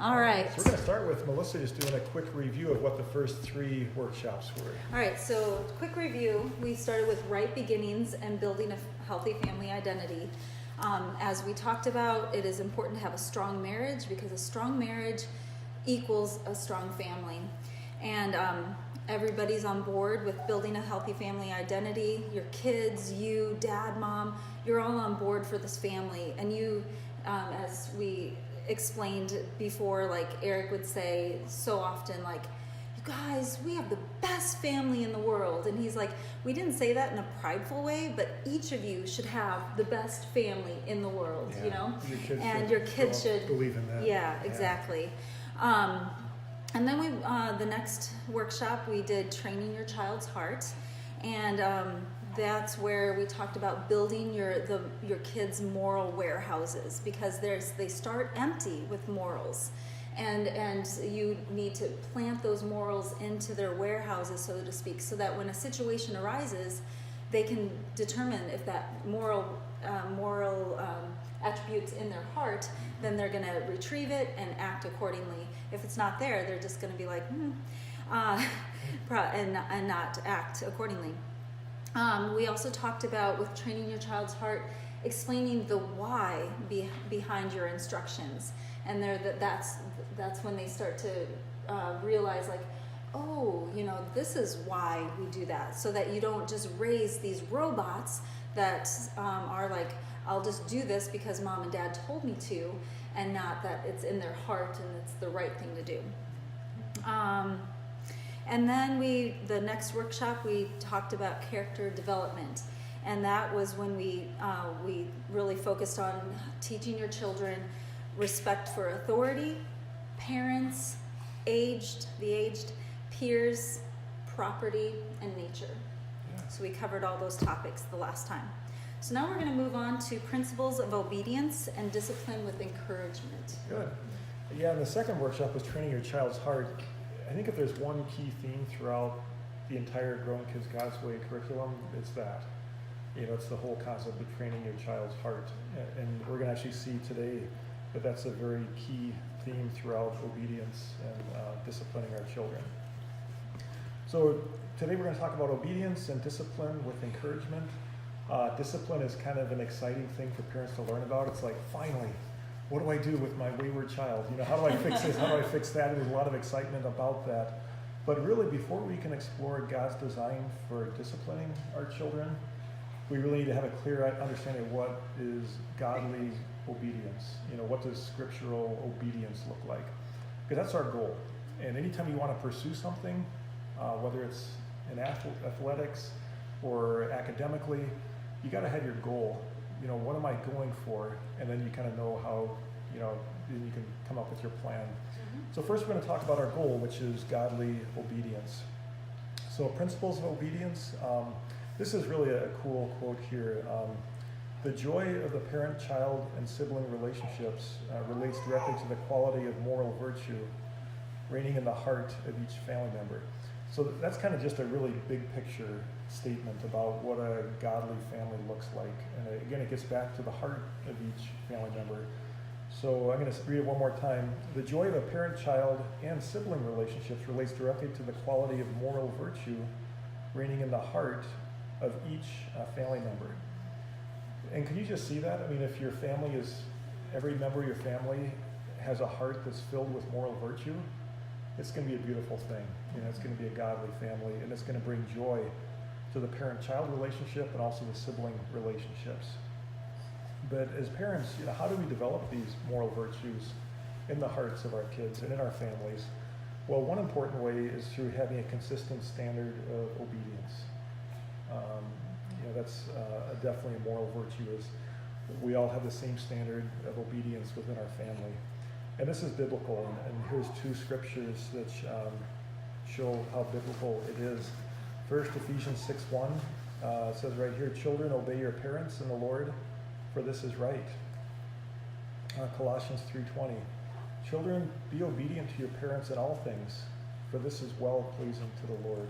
All right. So we're going to start with Melissa just doing a quick review of what the first 3 workshops were. All right, so quick review. We started with right beginnings and building a healthy family identity. As we talked about, it is important to have a strong marriage because a strong marriage equals a strong family. And everybody's on board with building a healthy family identity. Your kids, you, dad, mom, you're all on board for this family. And you, as we explained before, like Eric would say so often, like, you guys, we have the best family in the world. And he's like, we didn't say that in a prideful way, but each of you should have the best family in the world, you know? Your kids should believe in that. Yeah, exactly. And then the next workshop we did training your child's heart, and that's where we talked about building your kids' moral warehouses, because they start empty with morals, and you need to plant those morals into their warehouses, so to speak, so that when a situation arises, they can determine if that moral attributes in their heart, then they're going to retrieve it and act accordingly. If it's not there, they're just going to be like, and not act accordingly. We also talked about, with training your child's heart, explaining the why behind your instructions, and that's when they start to realize, like, oh, this is why we do that, so that you don't just raise these robots that are like, I'll just do this because mom and dad told me to, and not that it's in their heart and it's the right thing to do. And then the next workshop, we talked about character development. And that was when we really focused on teaching your children respect for authority, parents, the aged, peers, property, and nature. Yeah. So we covered all those topics the last time. So now we're going to move on to principles of obedience and discipline with encouragement. Good. Yeah, and the second workshop was training your child's heart. I think if there's one key theme throughout the entire Growing Kids God's Way curriculum, it's that. It's the whole concept of training your child's heart. And we're going to actually see today that that's a very key theme throughout obedience and disciplining our children. So today we're going to talk about obedience and discipline with encouragement. Discipline is kind of an exciting thing for parents to learn about. It's like, finally, what do I do with my wayward child? How do I fix this? How do I fix that? And there's a lot of excitement about that. But really, before we can explore God's design for disciplining our children, we really need to have a clear understanding of what is godly obedience. What does scriptural obedience look like? Because that's our goal. And anytime you want to pursue something, whether it's in athletics or academically, you got to have your goal. What am I going for? And then you kind of know how, then you can come up with your plan. Mm-hmm. So first we're going to talk about our goal, which is godly obedience. So principles of obedience. This is really a cool quote here. The joy of the parent, child, and sibling relationships relates directly to the quality of moral virtue reigning in the heart of each family member. So that's kind of just a really big picture statement about what a godly family looks like. And again, it gets back to the heart of each family member. So I'm going to read it one more time. The joy of a parent, child, and sibling relationships relates directly to the quality of moral virtue reigning in the heart of each family member. And can you just see that? I mean, if your family every member of your family has a heart that's filled with moral virtue, it's going to be a beautiful thing. It's going to be a godly family, and it's going to bring joy to the parent-child relationship and also the sibling relationships. But as parents, how do we develop these moral virtues in the hearts of our kids and in our families? Well, one important way is through having a consistent standard of obedience. That's definitely a moral virtue, is we all have the same standard of obedience within our family. And this is biblical, and here's 2 scriptures that show how biblical it is. First, Ephesians 6:1 says right here, children, obey your parents in the Lord, for this is right. Colossians 3:20, children, be obedient to your parents in all things, for this is well-pleasing to the Lord.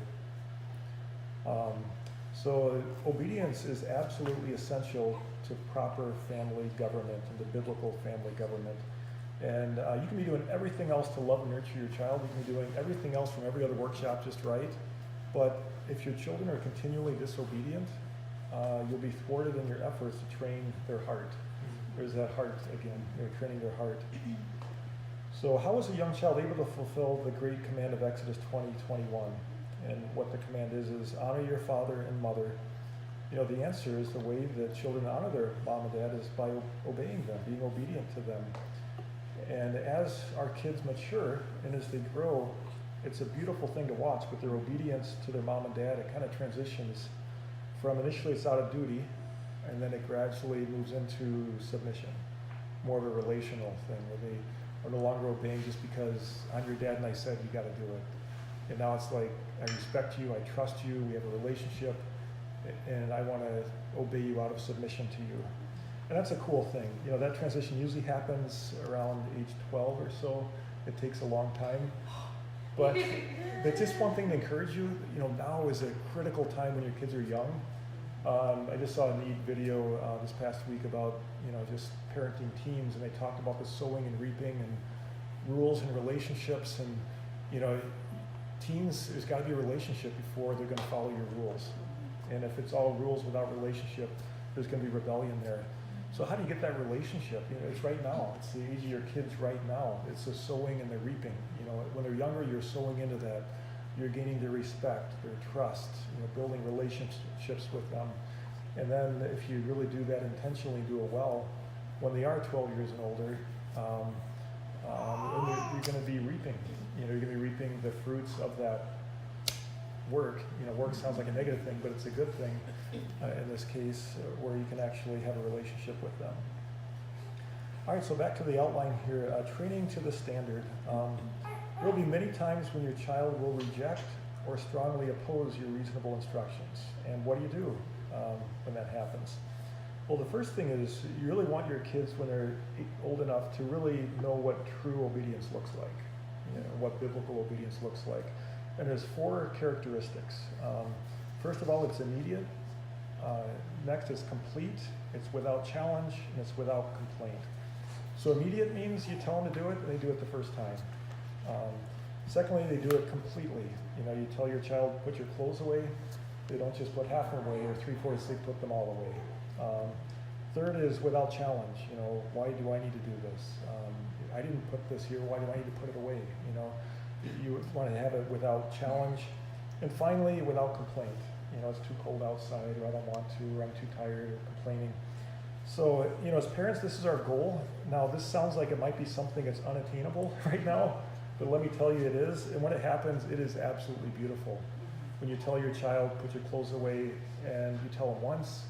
So obedience is absolutely essential to proper family government and to biblical family government. And you can be doing everything else to love and nurture your child. You can be doing everything else from every other workshop just right. But if your children are continually disobedient, you'll be thwarted in your efforts to train their heart. There's that heart again, training their heart. So how is a young child able to fulfill the great command of Exodus 20:21? And what the command is honor your father and mother. The answer is the way that children honor their mom and dad is by obeying them, being obedient to them. And as our kids mature and as they grow, it's a beautiful thing to watch, but their obedience to their mom and dad, it kind of transitions from initially it's out of duty, and then it gradually moves into submission, more of a relational thing where they are no longer obeying just because I'm your dad and I said you got to do it. And now it's like, I respect you, I trust you, we have a relationship, and I want to obey you out of submission to you. And that's a cool thing. That transition usually happens around age 12 or so. It takes a long time. But just one thing to encourage you, now is a critical time when your kids are young. I just saw a neat video this past week about, just parenting teams, and they talked about the sowing and reaping and rules and relationships. And, teens, there's got to be a relationship before they're going to follow your rules. And if it's all rules without relationship, there's going to be rebellion there. So how do you get that relationship? It's right now. It's the age of your kids right now. It's the sowing and the reaping. When they're younger, you're sowing into that. You're gaining their respect, their trust, building relationships with them. And then if you really do that intentionally, do it well, when they are 12 years and older, you're going to be reaping. You're going to be reaping the fruits of that work. Work sounds like a negative thing, but it's a good thing in this case, where you can actually have a relationship with them. All right, so back to the outline here. Training to the standard. There will be many times when your child will reject or strongly oppose your reasonable instructions. And what do when that happens? Well, the first thing is you really want your kids, when they're old enough, to really know what true obedience looks like, what biblical obedience looks like. And there's 4 characteristics. First of all, it's immediate. Next is complete. It's without challenge, and it's without complaint. So immediate means you tell them to do it, and they do it the first time. Secondly, they do it completely. You tell your child, put your clothes away. They don't just put half them away, or 3/4, they put them all away. Third is without challenge. Why do I need to do this? I didn't put this here. Why do I need to put it away? You want to have it without challenge. And finally, without complaint. It's too cold outside, or I don't want to, or I'm too tired, or complaining. So, as parents, this is our goal. Now, this sounds like it might be something that's unattainable right now, but let me tell you it is. And when it happens, it is absolutely beautiful. When you tell your child, put your clothes away, and you tell them once,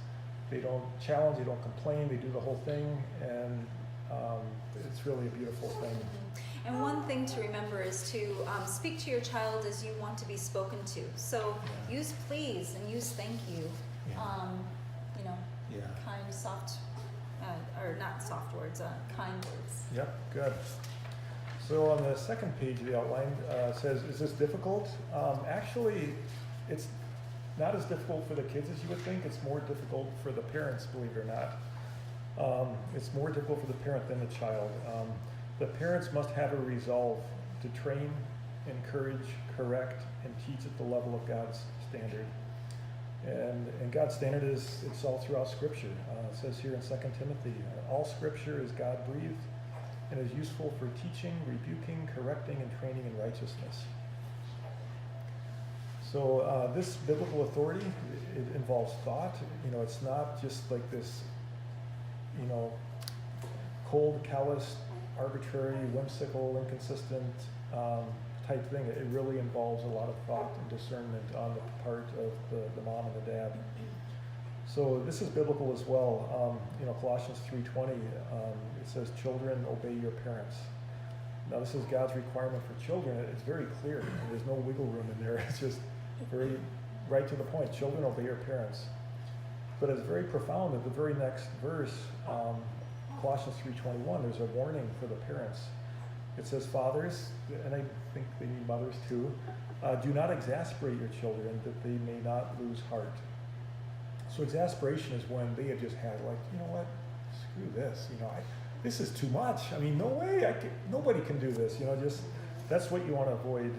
they don't challenge, they don't complain, they do the whole thing, and it's really a beautiful thing. And one thing to remember is to speak to your child as you want to be spoken to. So use please and use thank you. Kind, soft, or not soft words, kind words. Yep, good. So on the second page of the outline, it says, is this difficult? Actually, it's not as difficult for the kids as you would think. It's more difficult for the parents, believe it or not. It's more difficult for the parent than the child. The parents must have a resolve to train, encourage, correct, and teach at the level of God's standard. And God's standard it's all throughout Scripture. It says here in 2 Timothy, all Scripture is God-breathed and is useful for teaching, rebuking, correcting, and training in righteousness. So this biblical authority, it involves thought. It's not just like this, cold, callous, arbitrary, whimsical, inconsistent type thing. It really involves a lot of thought and discernment on the part of the mom and the dad. So this is biblical as well. Colossians 3:20, it says, children, obey your parents. Now this is God's requirement for children. It's very clear. There's no wiggle room in there. It's just very right to the point. Children, obey your parents. But it's very profound. At the very next verse, Colossians 3:21, there's a warning for the parents. It says, fathers, and I think they mean mothers too, do not exasperate your children that they may not lose heart. So exasperation is when they have just had, like, you know what, screw this. this is too much. I mean, no way. Nobody can do this. Just that's what you want to avoid.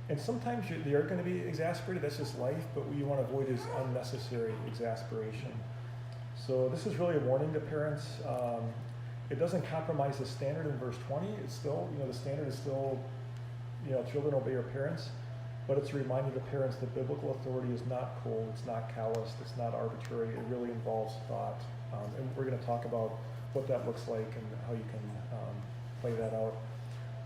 And sometimes they are going to be exasperated. That's just life. But what you want to avoid is unnecessary exasperation. So this is really a warning to parents. It doesn't compromise the standard in verse 20. It's still, the standard is still, children obey your parents. But it's a reminder to parents that biblical authority is not cold, it's not calloused, it's not arbitrary. It really involves thought. And we're going to talk about what that looks like and how you can play that out.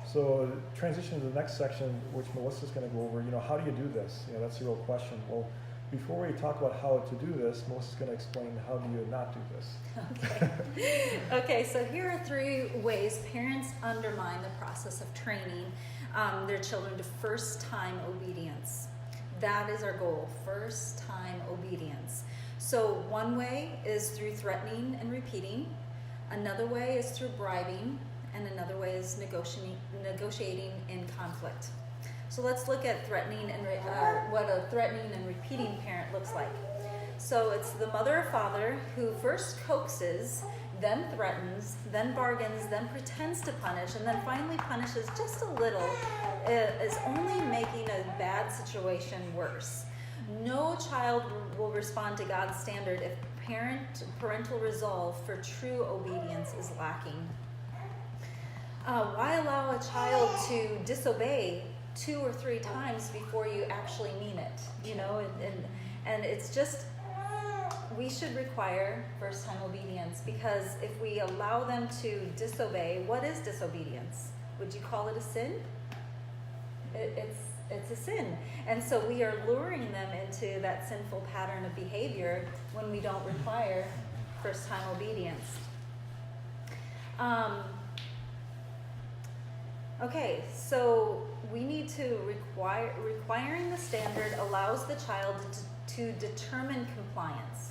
So transition to the next section, which Melissa's going to go over. How do you do this? That's the real question. Well, before we talk about how to do this, Melissa's going to explain how do you not do this. Okay, so here are 3 ways parents undermine the process of training their children to first-time obedience. That is our goal, first-time obedience. So one way is through threatening and repeating. Another way is through bribing. And another way is negotiating in conflict. So let's look at threatening and what a threatening and repeating parent looks like. So it's the mother or father who first coaxes, then threatens, then bargains, then pretends to punish, and then finally punishes just a little, is only making a bad situation worse. No child will respond to God's standard if parental resolve for true obedience is lacking. Why allow a child to disobey 2 or 3 times before you actually mean it? And it's just, we should require first-time obedience, because if we allow them to disobey, what is disobedience? Would you call it a sin? It's a sin. And so we are luring them into that sinful pattern of behavior when we don't require first-time obedience. Okay, so we need to requiring the standard allows the child to determine compliance.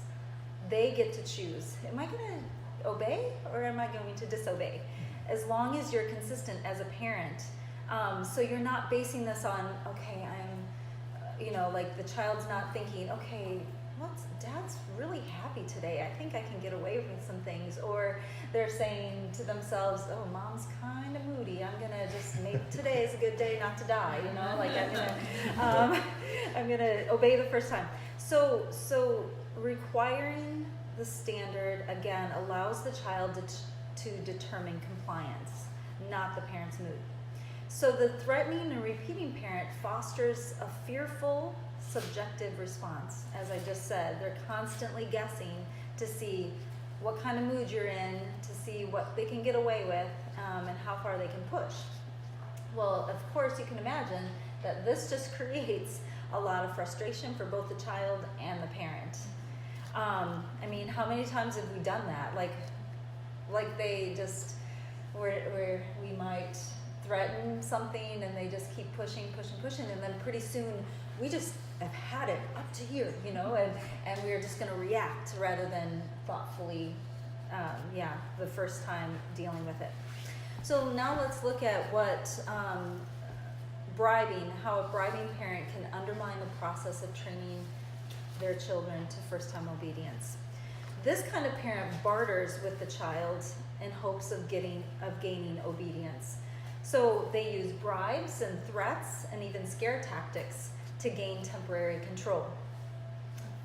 They get to choose. Am I going to obey or am I going to disobey? As long as you're consistent as a parent. So you're not basing this on, okay, like the child's not thinking, okay, Dad's really happy today. I think I can get away with some things. Or they're saying to themselves, oh, Mom's kind of moody. I'm going to just make today is a good day not to die. I'm going to obey the first time. So requiring the standard, again, allows the child to determine compliance, not the parent's mood. So the threatening and repeating parent fosters a fearful, subjective response. As I just said, they're constantly guessing to see what kind of mood you're in, to see what they can get away with, and how far they can push. Well, of course, you can imagine that this just creates a lot of frustration for both the child and the parent. How many times have we done that? Like they just, where we might threaten something and they just keep pushing, and then pretty soon we just have had it up to here, and we're just going to react rather than thoughtfully, the first time dealing with it. So now let's look at what how a bribing parent can undermine the process of training their children to first-time obedience. This kind of parent barters with the child in hopes of gaining obedience. So they use bribes and threats and even scare tactics to gain temporary control.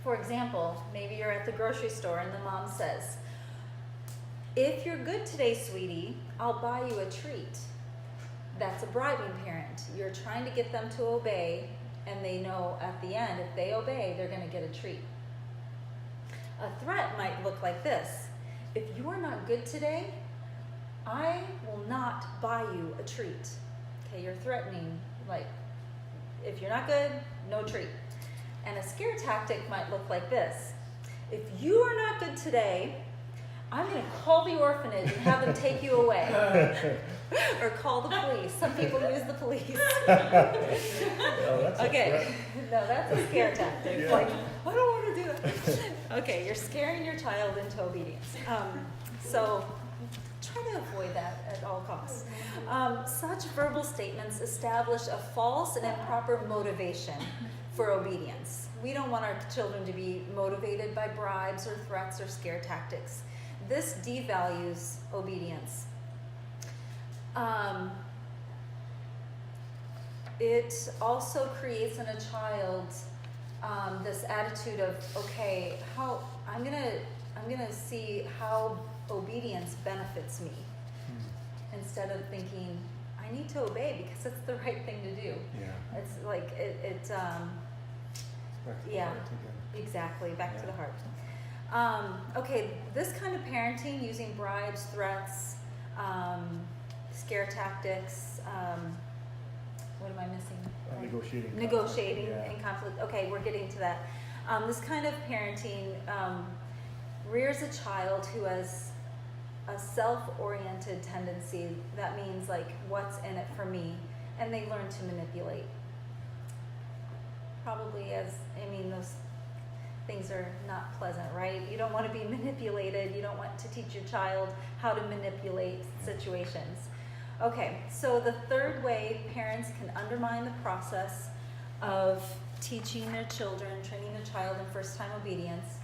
For example, maybe you're at the grocery store and the mom says, "If you're good today, sweetie, I'll buy you a treat." That's a bribing parent. You're trying to get them to obey, and they know at the end, if they obey, they're going to get a treat. A threat might look like this: "If you are not good today, I will not buy you a treat." Okay, you're threatening, like, if you're not good, no treat. And a scare tactic might look like this: "If you are not good today, I'm going to call the orphanage and have them take you away." Or call the police. Some people use the police. Okay, no, that's a scare tactic. Yeah. Like, I don't want to do it. Okay, you're scaring your child into obedience. So try to avoid that at all costs. Such verbal statements establish a false and improper motivation for obedience. We don't want our children to be motivated by bribes or threats or scare tactics. this devalues obedience. It also creates in a child this attitude of, okay, how I'm gonna see how obedience benefits me, instead of thinking I need to obey because it's the right thing to do. Yeah. It's like Back to the yeah, heart again. exactly, back to Yeah. the heart. Okay, this kind of parenting using bribes, threats, scare tactics, what am I missing? Negotiating. Negotiating conflict, yeah. and conflict. Okay, we're getting to that. This kind of parenting rears a child who has a self-oriented tendency. That means like, what's in it for me? And they learn to manipulate. Probably those things are not pleasant, right? You don't want to be manipulated. You don't want to teach your child how to manipulate situations. Okay, so the third way parents can undermine the process of teaching their children, training their child in first-time obedience,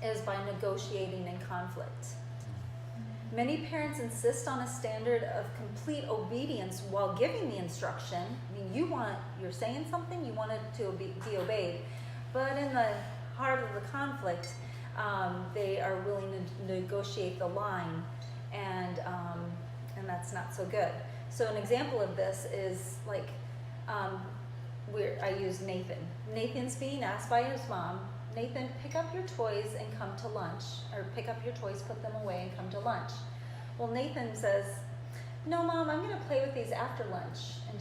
is by negotiating in conflict. Many parents insist on a standard of complete obedience while giving the instruction. I mean, you're saying something, you want it to be obeyed, but in the heart of the conflict, they are willing to negotiate the line, and that's not so good. So an example of this is like, I use Nathan. Nathan's being asked by his mom, Nathan, pick up your toys and come to lunch, or pick up your toys, put them away, and come to lunch. Well, Nathan says, no, Mom, I'm going to play with these after lunch. And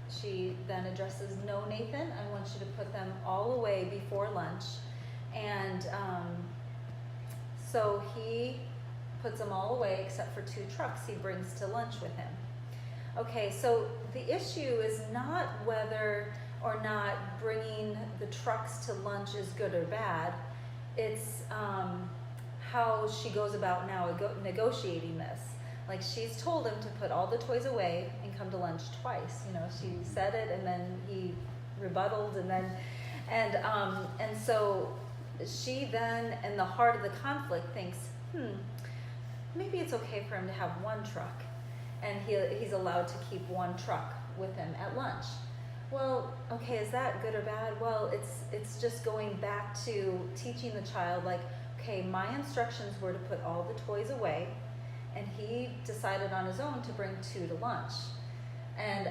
she then addresses, no, Nathan, I want you to put them all away before lunch. And so he puts them all away except for 2 trucks he brings to lunch with him. Okay, so the issue is not whether or not bringing the trucks to lunch is good or bad. It's how she goes about now negotiating this. Like, she's told him to put all the toys away and come to lunch twice. You know, she said it and then he rebutted, and so she then, in the heart of the conflict, thinks, maybe it's okay for him to have 1 truck, and he's allowed to keep 1 truck with him at lunch. Well, okay, is that good or bad? Well, it's just going back to teaching the child, like, okay, my instructions were to put all the toys away, and he decided on his own to bring 2 to lunch. And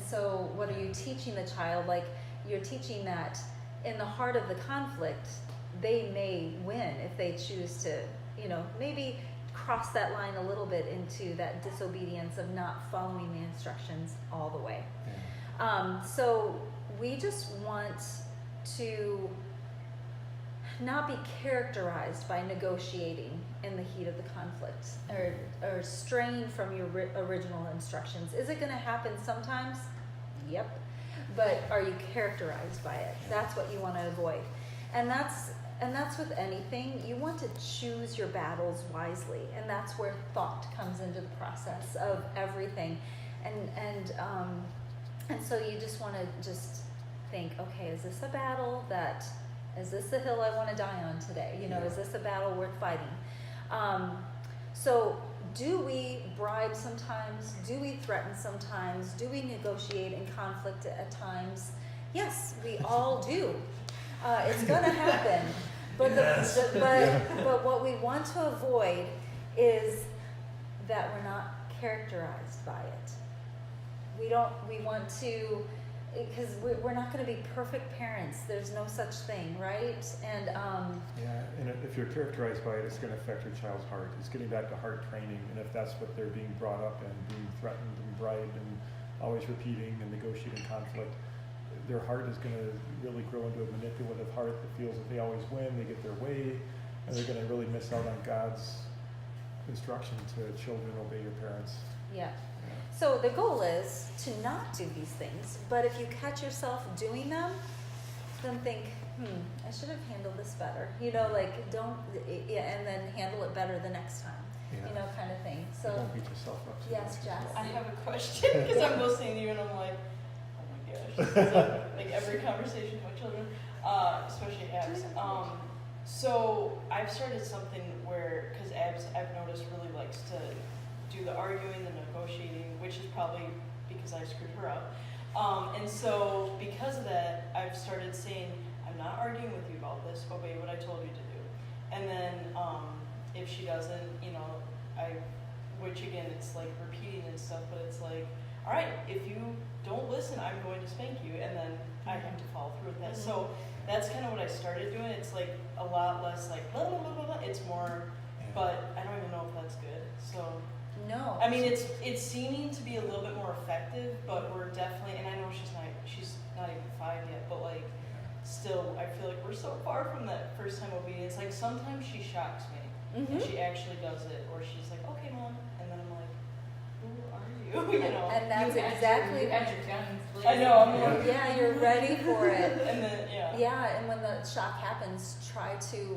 so what are you teaching the child? Like, you're teaching that in the heart of the conflict, they may win if they choose to, maybe cross that line a little bit into that disobedience of not following the instructions all the way. Yeah. So we just want to not be characterized by negotiating in the heat of the conflict, or straying from your original instructions. Is it going to happen sometimes? Yep. But are you characterized by it? That's what you want to avoid. And that's with anything. You want to choose your battles wisely, and that's where thought comes into the process of everything. And so you just want to just think, okay, is this a battle is this the hill I want to die on today? Is this a battle worth fighting? So do we bribe sometimes? Do we threaten sometimes? Do we negotiate in conflict at times? Yes, we all do. It's going to happen. But, but what we want to avoid is that we're not characterized by it. We want to, because we're not going to be perfect parents. There's no such thing, right? And and if you're characterized by it, it's going to affect your child's heart. It's getting back to heart training, and if that's what they're being brought up and being threatened and bribed and always repeating and negotiating conflict, their heart is going to really grow into a manipulative heart that feels that they always win, they get their way, and they're going to really miss out on God's instruction to children, obey your parents. Yeah. So the goal is to not do these things, but if you catch yourself doing them, then think, I should have handled this better. Don't, and then handle it better the next time. Yeah. Kind of thing. So don't beat yourself up too yes, much. Jess. I have a question because I'm listening to you and I'm like, oh my gosh, this is like every conversation with children, especially Abs. So I've started something where, because I've noticed really likes to do the arguing, the negotiating, which is probably because I screwed her up. And so because of that, I've started saying, I'm not arguing with you about this, obey what I told you to do. And then if she doesn't, you know, which again, it's like repeating and stuff, but it's like, all right, if you don't listen, I'm going to spank you, and then I have to follow through with that. So that's kind of what I started doing. It's like a lot less like blah, blah, blah, blah, blah. It's more, but I don't even know if that's good. So No. I mean, it's seeming to be a little bit more effective, but we're definitely, and I know she's not even 5 yet, but like still, I feel like we're so far from that first time obedience. Like sometimes she shocks me. And she actually does it, or she's like, okay, mom, and then I'm like, who are you? You know. And that's You exactly. at your guns. I know. I'm like, Yeah, you're ready for it. and then Yeah, and when the shock happens,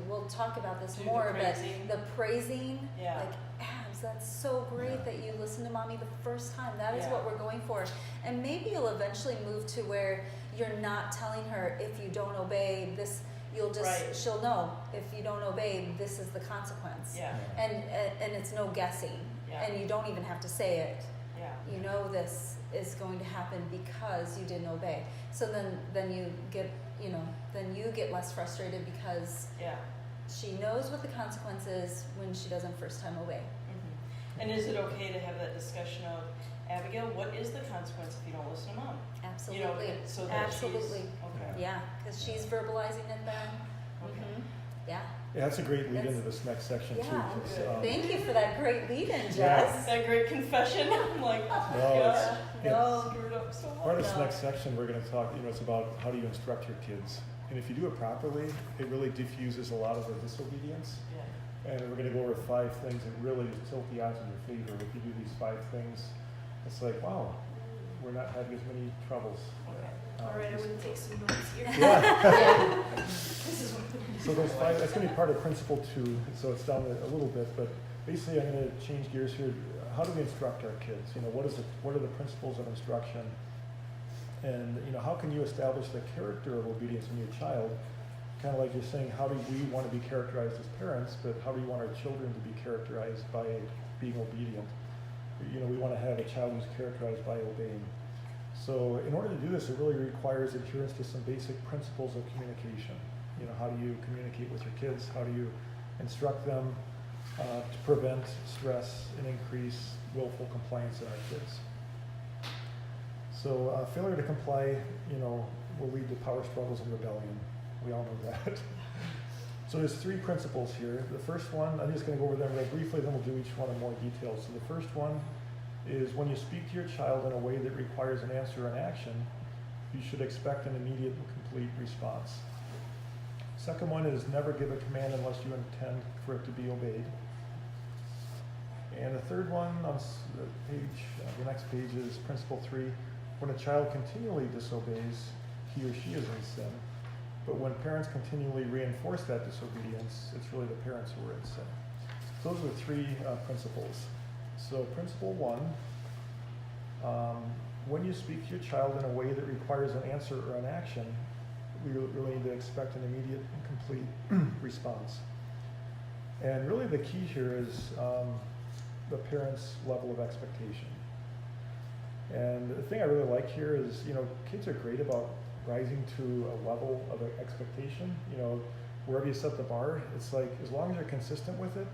we'll talk about this Do the more, but praising. the praising, Yeah. like, Abs, that's so great that you listened to mommy the first time. That is Yeah. what we're going for. And maybe you'll eventually move to where you're not telling her, if you don't obey this, Right. she'll know, if you don't obey, this is the consequence. Yeah. And it's no guessing. Yeah. And you don't even have to say it. Yeah. You know this is going to happen because you didn't obey. So then you get less frustrated because Yeah. she knows what the consequence is when she doesn't first time obey. Mm-hmm. And is it okay to have that discussion of, Abigail, what is the consequence if you don't listen to mom? Absolutely. You know, so that Absolutely. okay. Yeah, because she's verbalizing it then. Okay. Mhm. Yeah. Yeah, that's a great lead into That's- this next section Yeah. too. 'Cause, Thank you for that great lead in, Yeah. Jess. That great confession. I'm like, oh my No, it's- gosh, No. screwed up so much. Part of this No. next section, we're going to talk, it's about how do you instruct your kids. And if you do it properly, it really diffuses a lot of the disobedience. Yeah. And we're going to go over 5 things that really tilt the odds in your favor. If you do these 5 things, it's like, wow, we're not having as many troubles. Okay. All right, I'm gonna take some notes here. Yeah. This is what So there's 5, that's going to be part of principle 2, so it's down a little bit, but basically I'm going to change gears here. How do we instruct our kids? What are the principles of instruction? And, how can you establish the character of obedience in your child? Kind of like you're saying, how do we want to be characterized as parents, but how do we want our children to be characterized by being obedient? We want to have a child who's characterized by obeying. So in order to do this, it really requires adherence to some basic principles of communication. How do you communicate with your kids? How do you instruct them to prevent stress and increase willful compliance in our kids? So failure to comply, will lead to power struggles and rebellion. We all know that. So there's 3 principles here. The first one, I'm just going to go over them real briefly, then we'll do each one in more detail. So the first one is when you speak to your child in a way that requires an answer or an action, you should expect an immediate and complete response. Second one is never give a command unless you intend for it to be obeyed. And the third one on the next page is principle 3. When a child continually disobeys, he or she is in sin. But when parents continually reinforce that disobedience, it's really the parents who are in sin. So those are the 3 principles. So principle 1, when you speak to your child in a way that requires an answer or an action, we really need to expect an immediate and complete response. And really the key here is the parent's level of expectation. And the thing I really like here is, kids are great about rising to a level of expectation. Wherever you set the bar, it's like, as long as you're consistent with it,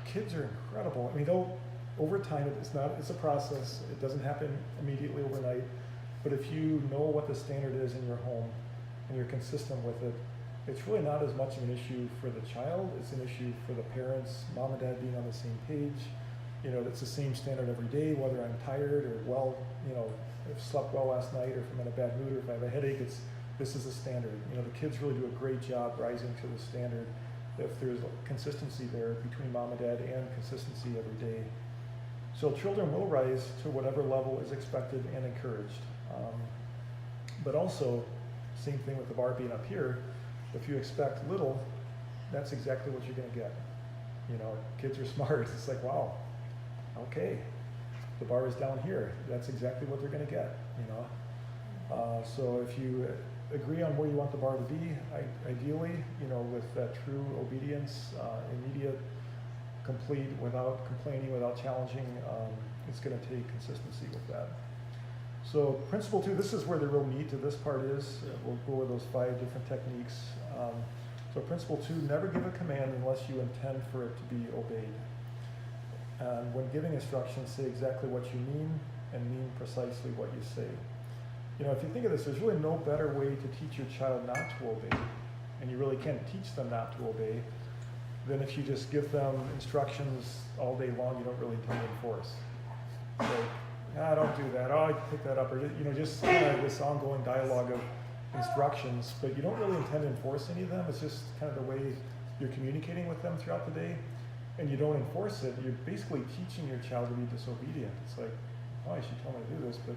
kids are incredible. I mean, over time, it's a process. It doesn't happen immediately overnight. But if you know what the standard is in your home and you're consistent with it, it's really not as much of an issue for the child. It's an issue for the parents, mom and dad being on the same page. It's the same standard every day, whether I'm tired or I've slept well last night, or if I'm in a bad mood, or if I have a headache, this is the standard. The kids really do a great job rising to the standard if there's consistency there between mom and dad and consistency every day. So children will rise to whatever level is expected and encouraged. But also, same thing with the bar being up here, if you expect little, that's exactly what you're going to get. Kids are smart. It's like, wow, okay, the bar is down here. That's exactly what they're going to get. So if you agree on where you want the bar to be, ideally, with that true obedience, immediate, complete, without complaining, without challenging. It's going to take consistency with that. So principle 2, this is where the real meat of this part is. We'll go over those 5 different techniques. So principle 2, never give a command unless you intend for it to be obeyed. And when giving instructions, say exactly what you mean and mean precisely what you say. If you think of this, there's really no better way to teach your child not to obey, and you really can't teach them not to obey, than if you just give them instructions all day long you don't really intend to enforce. Like, don't do that, I pick that up, or just kind of this ongoing dialogue of instructions, but you don't really intend to enforce any of them. It's just kind of the way you're communicating with them throughout the day, and you don't enforce it. You're basically teaching your child to be disobedient. It's like, she told me to do this, but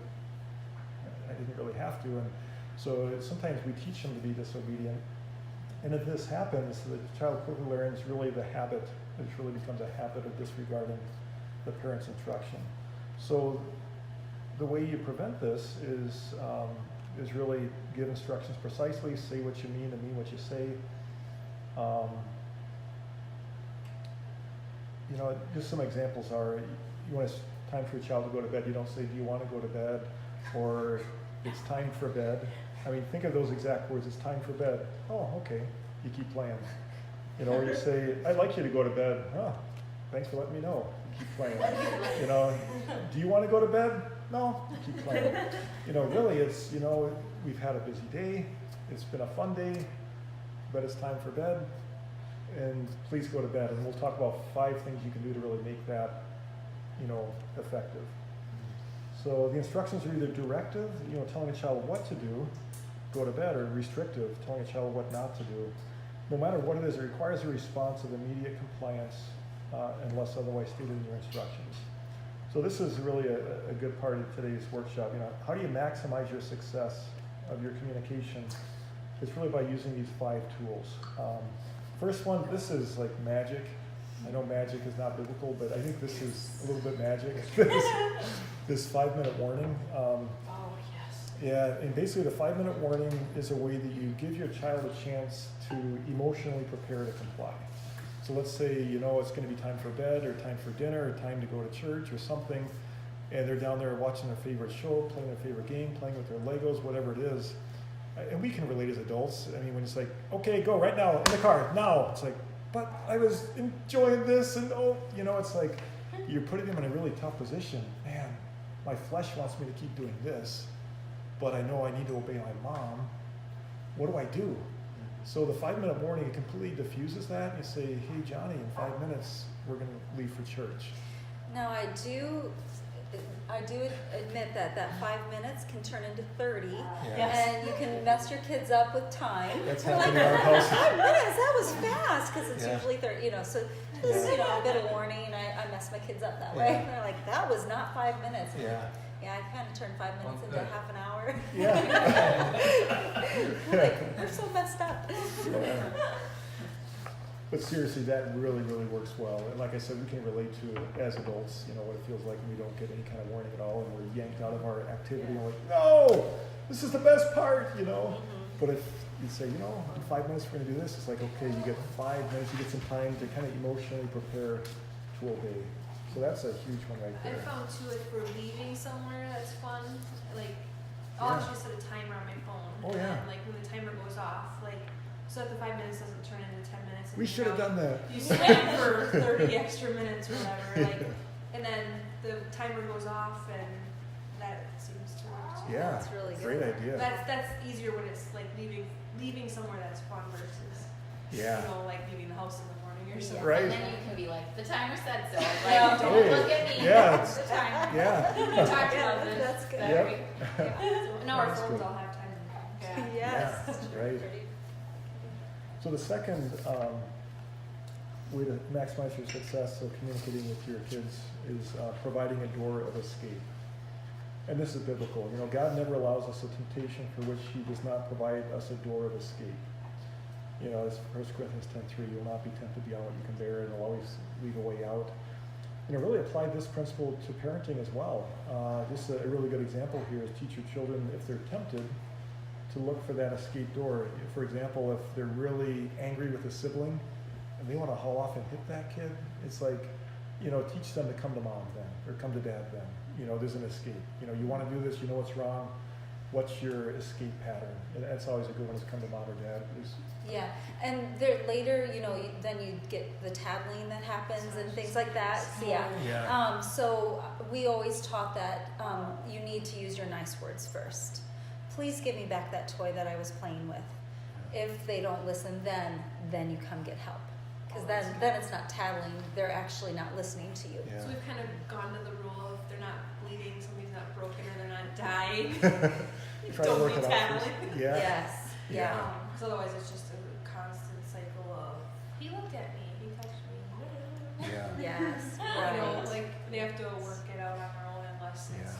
I didn't really have to. And so sometimes we teach them to be disobedient. And if this happens, the child quickly learns really the habit. It really becomes a habit of disregarding the parent's instruction. So the way you prevent this is really give instructions precisely, say what you mean and mean what you say. Just some examples are, when it's time for your child to go to bed, you don't say, do you want to go to bed? Or it's time for bed. Think of those exact words, it's time for bed. Oh, okay, you keep playing. Or you say, I'd like you to go to bed. Oh, thanks for letting me know. You keep playing. Do you want to go to bed? No, you keep playing. Really it's, we've had a busy day, it's been a fun day, but it's time for bed, and please go to bed. And we'll talk about 5 things you can do to really make that, effective. So the instructions are either directive, telling a child what to do, go to bed, or restrictive, telling a child what not to do. No matter what it is, it requires a response of immediate compliance unless otherwise stated in your instructions. So this is really a good part of today's workshop. How do you maximize your success of your communication? It's really by using these 5 tools. First one, this is like magic. I know magic is not biblical, but I think this is a little bit magic. This 5-minute warning. Yes. Yeah, and basically the 5-minute warning is a way that you give your child a chance to emotionally prepare to comply. So let's say, it's going to be time for bed or time for dinner or time to go to church or something, and they're down there watching their favorite show, playing their favorite game, playing with their Legos, whatever it is. And we can relate as adults. When it's like, okay, go right now, in the car, now. It's like, but I was enjoying this, and it's like, you're putting them in a really tough position. Man, my flesh wants me to keep doing this, but I know I need to obey my mom. What do I do? So the 5-minute warning, it completely diffuses that. You say, hey, Johnny, in 5 minutes, we're going to leave for church. Now, I do admit that 5 minutes can turn into 30, Yes. and you can mess your kids up with time. That's They're happening in our house. 5 minutes, that was fast, because it's Yeah. usually 30, so just, a bit of warning, and I mess my kids up that way. Yeah. They're like, that was not 5 minutes. Yeah. Yeah, I kind of turned 5 minutes Well, into good. half an hour. Yeah. Like, we're so messed up. Yeah. But seriously, that really, really works well. And like I said, we can relate to it as adults, what it feels like when we don't get any kind of warning at all, and we're yanked out of our activity, and we're like, no, this is the best part, But if you say, in 5 minutes we're going to do this, it's like, okay, you get 5 minutes, you get some time to kind of emotionally prepare to obey. So that's a huge one right I there. found too, if we're leaving somewhere that's fun, I'll actually set a timer on my phone. Oh, yeah. And when the timer goes off, so that the 5 minutes doesn't turn into 10 minutes. and We should have done that. You slam for 30 extra minutes or whatever, and then the timer goes off, and that seems to work too. Yeah, That's really good. great idea. That's easier when it's leaving somewhere that's fun versus Yeah. leaving the house in the morning or something. Right. And then you can be like, the timer said so. Yeah. Don't Hey, look at me. yeah, It's the timer. Yeah. We talked Yeah, about this. that's good. that Yep. week. No, our That's phones good. all have time. Yeah. Yes. Yeah, right. So the second way to maximize your success of communicating with your kids is providing a door of escape. And this is biblical. God never allows us a temptation for which he does not provide us a door of escape. As 1 Corinthians 10:3, you will not be tempted beyond what you can bear, and will always leave a way out. Really apply this principle to parenting as well. Just a really good example here is teach your children, if they're tempted, to look for that escape door. For example, if they're really angry with a sibling and they want to haul off and hit that kid, it's like, teach them to come to mom then, or come to dad then. There's an escape. You want to do this, you know what's wrong. What's your escape pattern? And that's always a good one, is come to mom or dad. Yeah, and there later, then you get the tattling that happens and things like that. Yeah. Yeah. So we always taught that you need to use your nice words first. Please give me back that toy that I was playing with. If they don't listen, then you come get help. Because then it's not tattling. They're actually not listening to you. Yeah. So we've kind of gone to the rule, if they're not bleeding, somebody's not broken, or they're not dying. Try to work Don't it be out first. tattling. Yeah. Yes. Yeah. Because otherwise it's just a constant cycle of, he looked at me, he touched me. Yeah. Yes. You know, Right. they have to work it out on their own unless it's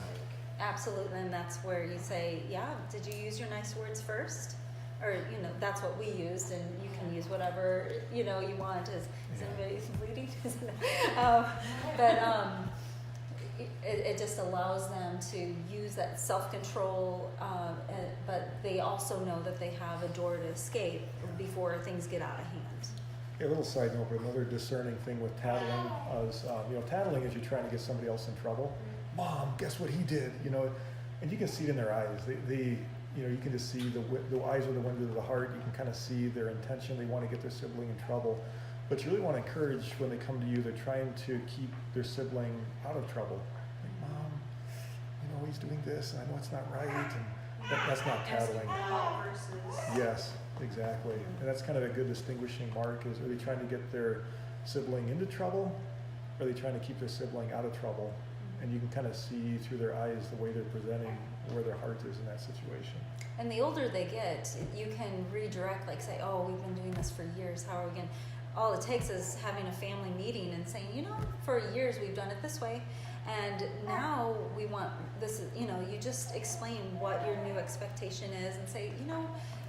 Yeah. Absolutely, and that's where you say, yeah, did you use your nice words first? Or, that's what we used, and you can use whatever, you want. Is Yeah. anybody bleeding? It just allows them to use that self-control, but they also know that they have a door to escape before things get out of hand. A little side note, but another discerning thing with tattling is, tattling is you're trying to get somebody else in trouble. Mom, guess what he did? And you can see it in their eyes. They you can just see the eyes are the window to the heart. You can kind of see their intention. They want to get their sibling in trouble. But you really want to encourage when they come to you, they're trying to keep their sibling out of trouble. Like, Mom, he's doing this, and I know it's not right. And that's not tattling. Versus. Yes, exactly. And that's kind of a good distinguishing mark, is, are they trying to get their sibling into trouble? Or are they trying to keep their sibling out of trouble? And you can kind of see through their eyes the way they're presenting, where their heart is in that situation. And the older they get, you can redirect, like say, oh, we've been doing this for years, how are we going? All it takes is having a family meeting and saying, for years we've done it this way, and now we want this, you just explain what your new expectation is and say,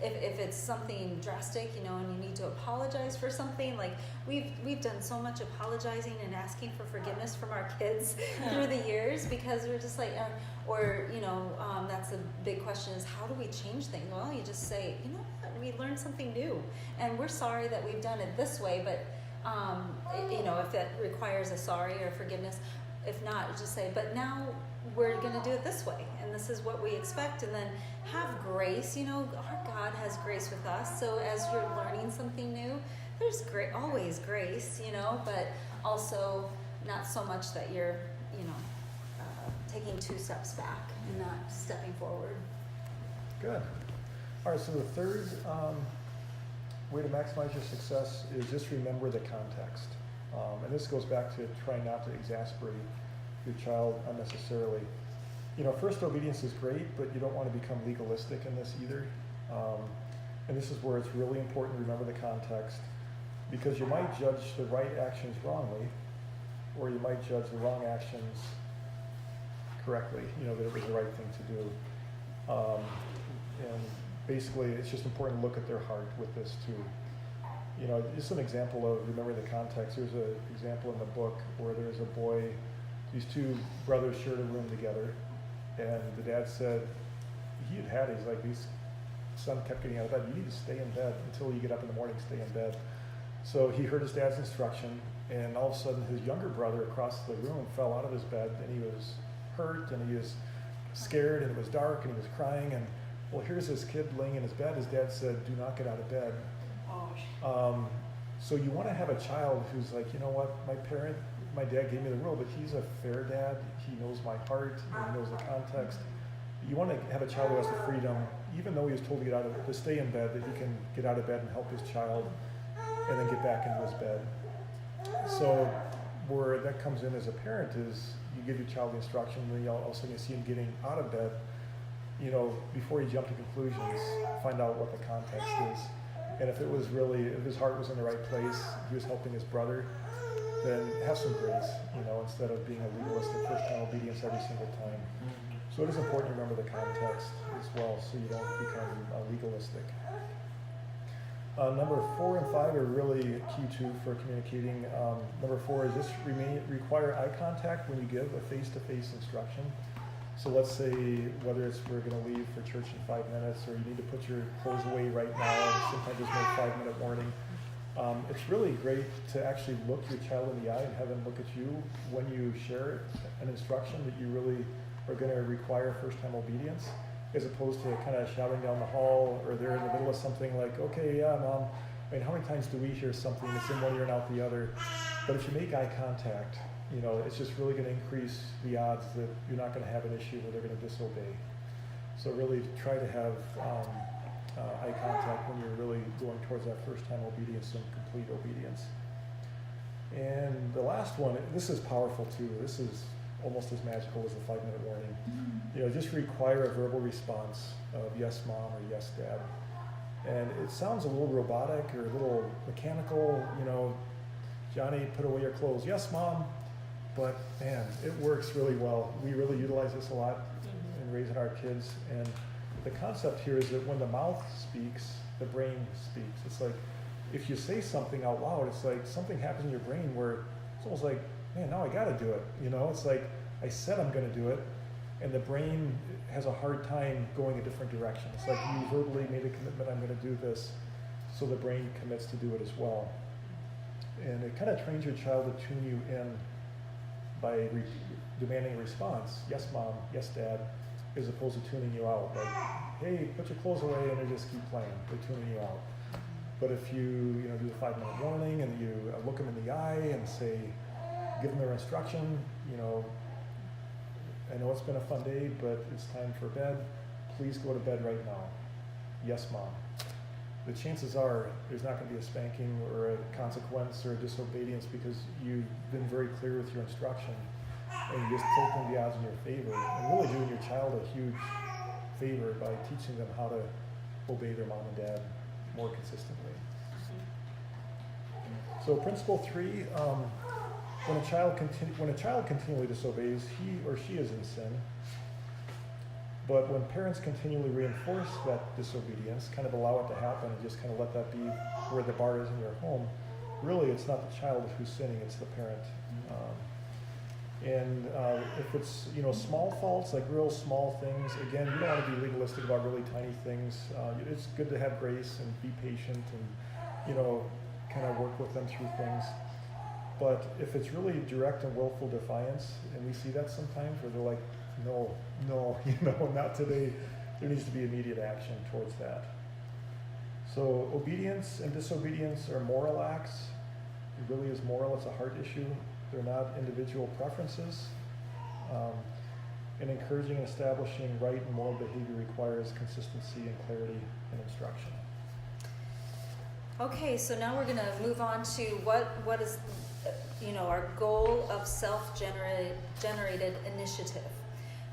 if it's something drastic, and you need to apologize for something, like we've done so much apologizing and asking for forgiveness from our kids through the years, because we're just like, that's a big question, is how do we change things? Well, you just say, we learned something new, and we're sorry that we've done it this way, but if it requires a sorry or forgiveness, if not, just say, but now we're going to do it this way, and this is what we expect, and then have grace. Our God has grace with us, so as you're learning something new, there's always grace, but also not so much that you're taking 2 steps back and not stepping forward. Good. All right, so the third way to maximize your success is just remember the context. And this goes back to trying not to exasperate your child unnecessarily. First obedience is great, but you don't want to become legalistic in this either. And this is where it's really important to remember the context, because you might judge the right actions wrongly, or you might judge the wrong actions correctly, that it was the right thing to do. And basically, it's just important to look at their heart with this too. Just an example of remember the context. There's an example in the book where there's a boy, these 2 brothers shared a room together, and the dad said, he's like, his son kept getting out of bed, you need to stay in bed until you get up in the morning, stay in bed. So he heard his dad's instruction, and all of a sudden his younger brother across the room fell out of his bed, and he was hurt, and he was scared, and it was dark, and he was crying, and well, here's this kid laying in his bed. His dad said, do not get out of bed. So you want to have a child who's like, you know what, my dad gave me the rule, but he's a fair dad. He knows my heart, and he knows the context. You want to have a child who has the freedom, even though he was told to stay in bed, that he can get out of bed and help his child, and then get back into his bed. So where that comes in as a parent is you give your child the instruction, and then all of a sudden you see him getting out of bed. Before you jump to conclusions, find out what the context is. And if his heart was in the right place, he was helping his brother, then have some grace, instead of being a legalistic first-time obedience every single time. So it is important to remember the context as well, so you don't become legalistic. Number 4 and 5 are really key too for communicating. Number 4 is just require eye contact when you give a face-to-face instruction. So let's say whether it's we're going to leave for church in 5 minutes, or you need to put your clothes away right now, and sometimes there's no 5-minute warning. It's really great to actually look your child in the eye and have them look at you when you share an instruction that you really are going to require first-time obedience, as opposed to kind of shouting down the hall, or they're in the middle of something like, okay, yeah, Mom. I mean, how many times do we hear something that's in one ear and out the other? But if you make eye contact, you know, it's just really going to increase the odds that you're not going to have an issue where they're going to disobey. So really try to have eye contact when you're really going towards that first-time obedience and complete obedience. And the last one, this is powerful too. This is almost as magical as the 5-minute warning. You know, just require a verbal response of yes, Mom, or yes, Dad. And it sounds a little robotic or a little mechanical, you know, Johnny, put away your clothes. Yes, Mom. But man, it works really well. We really utilize this a lot in raising our kids. And the concept here is that when the mouth speaks, the brain speaks. It's like if you say something out loud, it's like something happens in your brain where it's almost like, man, now I got to do it. You know, it's like I said I'm going to do it, and the brain has a hard time going a different direction. It's like you verbally made a commitment, I'm going to do this, so the brain commits to do it as well. And it kind of trains your child to tune you in by demanding a response, yes, Mom, yes, Dad, as opposed to tuning you out. Like, hey, put your clothes away, and they just keep playing. They're tuning you out. But if you do the 5-minute warning, and you look them in the eye and say, give them their instruction, you know, I know it's been a fun day, but it's time for bed. Please go to bed right now. Yes, Mom. The chances are there's not going to be a spanking or a consequence or a disobedience because you've been very clear with your instruction and you just tilting the odds in your favor and really doing your child a huge favor by teaching them how to obey their mom and dad more consistently. So principle 3, when a child continually disobeys, he or she is in sin. But when parents continually reinforce that disobedience, kind of allow it to happen and just kind of let that be where the bar is in your home, really it's not the child who's sinning, it's the parent. If it's small faults, like real small things, again, you don't want to be legalistic about really tiny things. It's good to have grace and be patient and kind of work with them through things. But if it's really direct and willful defiance, and we see that sometimes where they're like, no, not today. There needs to be immediate action towards that. So obedience and disobedience are moral acts. It really is moral. It's a heart issue. They're not individual preferences. And encouraging and establishing right and moral behavior requires consistency and clarity in instruction. Okay, so now we're going to move on to what is our goal of self-generated initiative.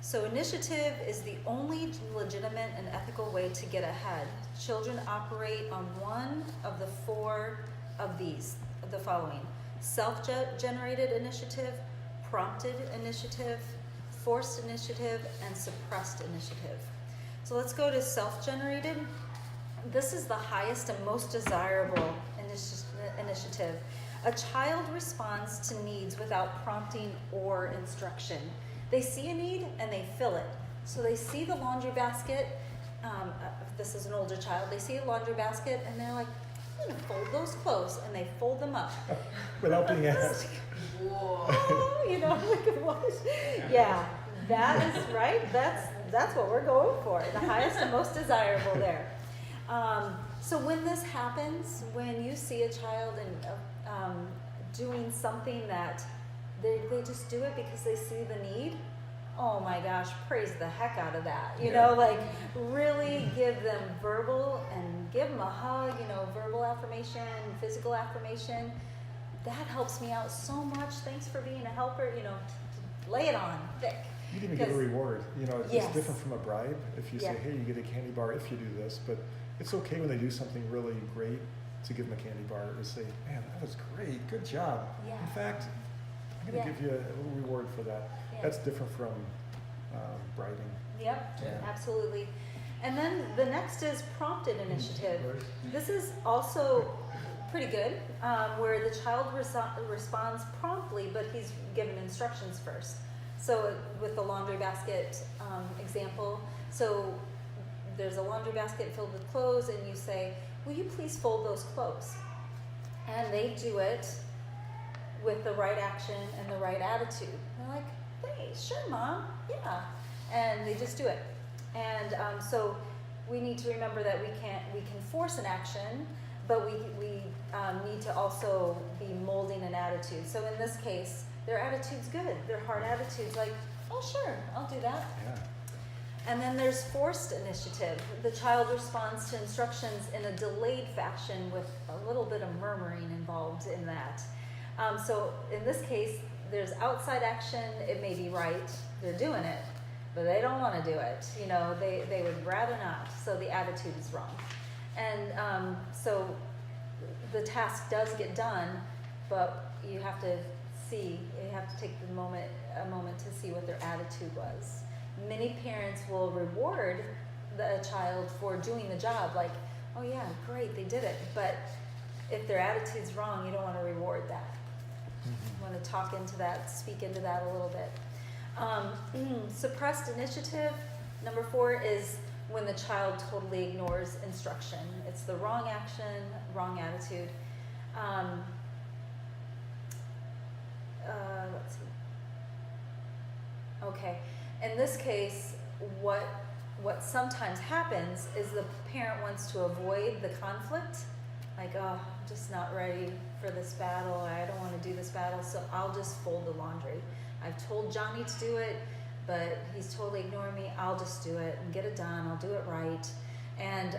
So initiative is the only legitimate and ethical way to get ahead. Children operate on one of the 4 of the following: self-generated initiative, prompted initiative, forced initiative, and suppressed initiative. So let's go to self-generated. This is the highest and most desirable initiative. A child responds to needs without prompting or instruction. They see a need and they fill it. So they see the laundry basket. If this is an older child, they see a laundry basket and they're like, I'm going to fold those clothes, and they fold them up. Without being asked. Whoa. Like what? Yeah, that is right. That's what we're going for. The highest and most desirable there. So when this happens, when you see a child and doing something that they just do it because they see the need, oh my gosh, praise the heck out of that. Really give them verbal and give them a hug, verbal affirmation, physical affirmation. That helps me out so much. Thanks for being a helper, lay it on thick. You can even get a reward. It's Yes. different from a bribe. If you say, hey, you get a candy bar if you do this, but it's okay when they do something really great to give them a candy bar or say, man, that was great, good job. Yeah. In fact, I'm going to give you a little reward for that. Yeah. That's different from bribing. Yep, Yeah. absolutely. And then the next is prompted initiative. This is also pretty good, where the child responds promptly, but he's given instructions first. So with the laundry basket example, so there's a laundry basket filled with clothes, and you say, will you please fold those clothes? And they do it with the right action and the right attitude. They're like, hey, sure, Mom, yeah. And they just do it. And so we need to remember that we can force an action, but we need to also be molding an attitude. So in this case, their attitude's good. Their heart attitude's like, oh, sure, I'll do that. Yeah. And then there's forced initiative. The child responds to instructions in a delayed fashion with a little bit of murmuring involved in that. So in this case, there's outside action. It may be right. They're doing it, but they don't want to do it. You know, they would rather not. So the attitude is wrong. And so the task does get done, but you have to take a moment to see what their attitude was. Many parents will reward the child for doing the job, like, oh yeah, great, they did it. But if their attitude's wrong, you don't want to reward that. You want to talk into that, speak into that a little bit. Suppressed initiative, number 4, is when the child totally ignores instruction. It's the wrong action, wrong attitude. Let's see. Okay. In this case, what sometimes happens is the parent wants to avoid the conflict. Like, oh, I'm just not ready for this battle. I don't want to do this battle, so I'll just fold the laundry. I've told Johnny to do it, but he's totally ignoring me. I'll just do it and get it done. I'll do it right. And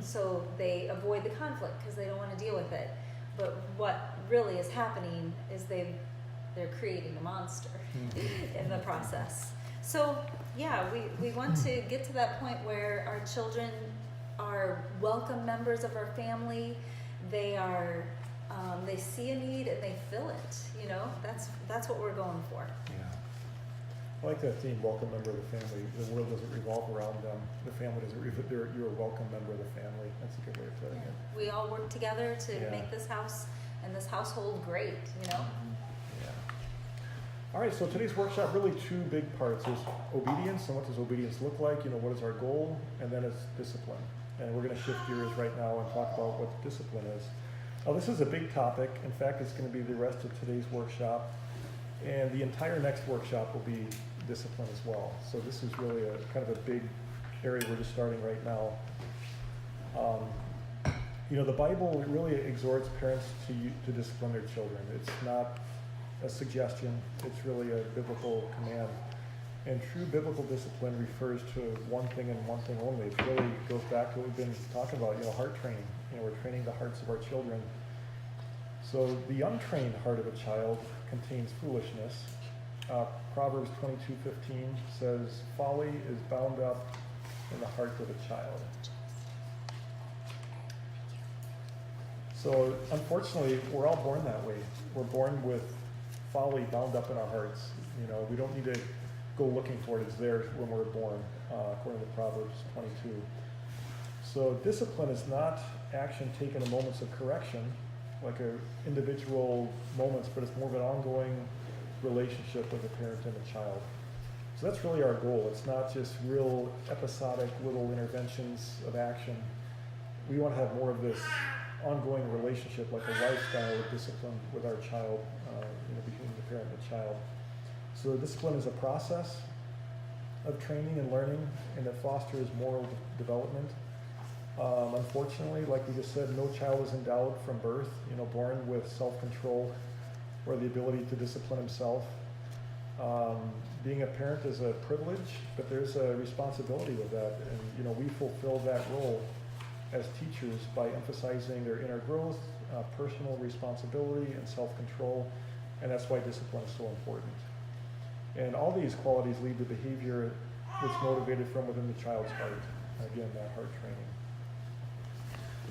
so they avoid the conflict because they don't want to deal with it. But what really is happening is they're creating a monster in the process. So yeah, we want to get to that point where our children are welcome members of our family. They are they see a need and they fill it. You know, that's what we're going for. Yeah. I like that theme, welcome member of the family. The world doesn't revolve around them. The family doesn't you're a welcome member of the family. That's a good way of putting it. We all work together to Yeah. make this house and this household great, you know? Yeah. All right, so today's workshop, really 2 big parts. There's obedience, and what does obedience look like? You know, what is our goal? And then it's discipline. And we're going to shift gears right now and talk about what discipline is. Now, this is a big topic. In fact, it's going to be the rest of today's workshop. And the entire next workshop will be discipline as well. So this is really a kind of a big area we're just starting right now. You know, the Bible really exhorts parents to discipline their children. It's not a suggestion, it's really a biblical command. And true biblical discipline refers to one thing and one thing only. It really goes back to what we've been talking about, you know, heart training. You know, we're training the hearts of our children. So the untrained heart of a child contains foolishness. Proverbs 22:15 says, folly is bound up in the heart of a child. So unfortunately, we're all born that way. We're born with folly bound up in our hearts. You know, we don't need to go looking for it. It's there when we're born, according to Proverbs 22. So discipline is not action taken in moments of correction, like individual moments, but it's more of an ongoing relationship with a parent and a child. So that's really our goal. It's not just real episodic little interventions of action. We want to have more of this ongoing relationship, like a lifestyle of discipline with our child, between the parent and the child. So discipline is a process of training and learning, and it fosters moral development. Unfortunately, like we just said, no child is endowed from birth, born with self-control or the ability to discipline himself. Being a parent is a privilege, but there's a responsibility with that, and we fulfill that role as teachers by emphasizing their inner growth, personal responsibility, and self-control, and that's why discipline is so important. And all these qualities lead to behavior that's motivated from within the child's heart. Again, that heart training.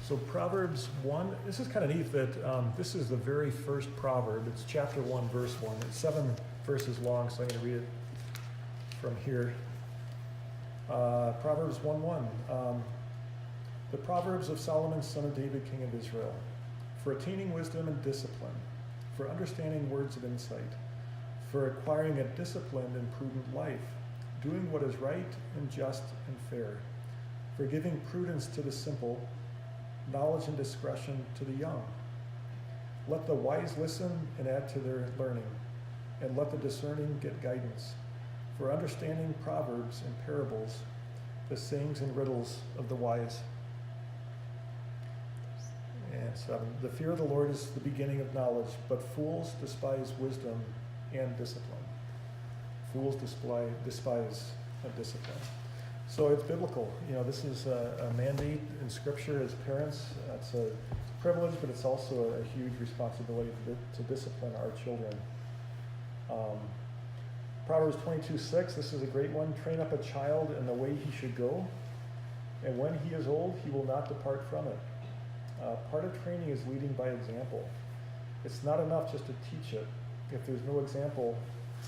So Proverbs 1, this is kind of neat that this is the very first proverb. It's chapter 1, verse 1. It's 7 verses long, so I'm going to read it from here. Proverbs 1:1. The Proverbs of Solomon, son of David, king of Israel. For attaining wisdom and discipline, for understanding words of insight, for acquiring a disciplined and prudent life, doing what is right and just and fair, for giving prudence to the simple, knowledge and discretion to the young. Let the wise listen and add to their learning, and let the discerning get guidance, for understanding proverbs and parables, the sayings and riddles of the wise. And 7, the fear of the Lord is the beginning of knowledge, but fools despise wisdom and discipline. Fools despise discipline. So it's biblical. This is a mandate in Scripture as parents. It's a privilege, but it's also a huge responsibility to discipline our children. Proverbs 22:6, this is a great one. Train up a child in the way he should go, and when he is old, he will not depart from it. Part of training is leading by example. It's not enough just to teach it. If there's no example,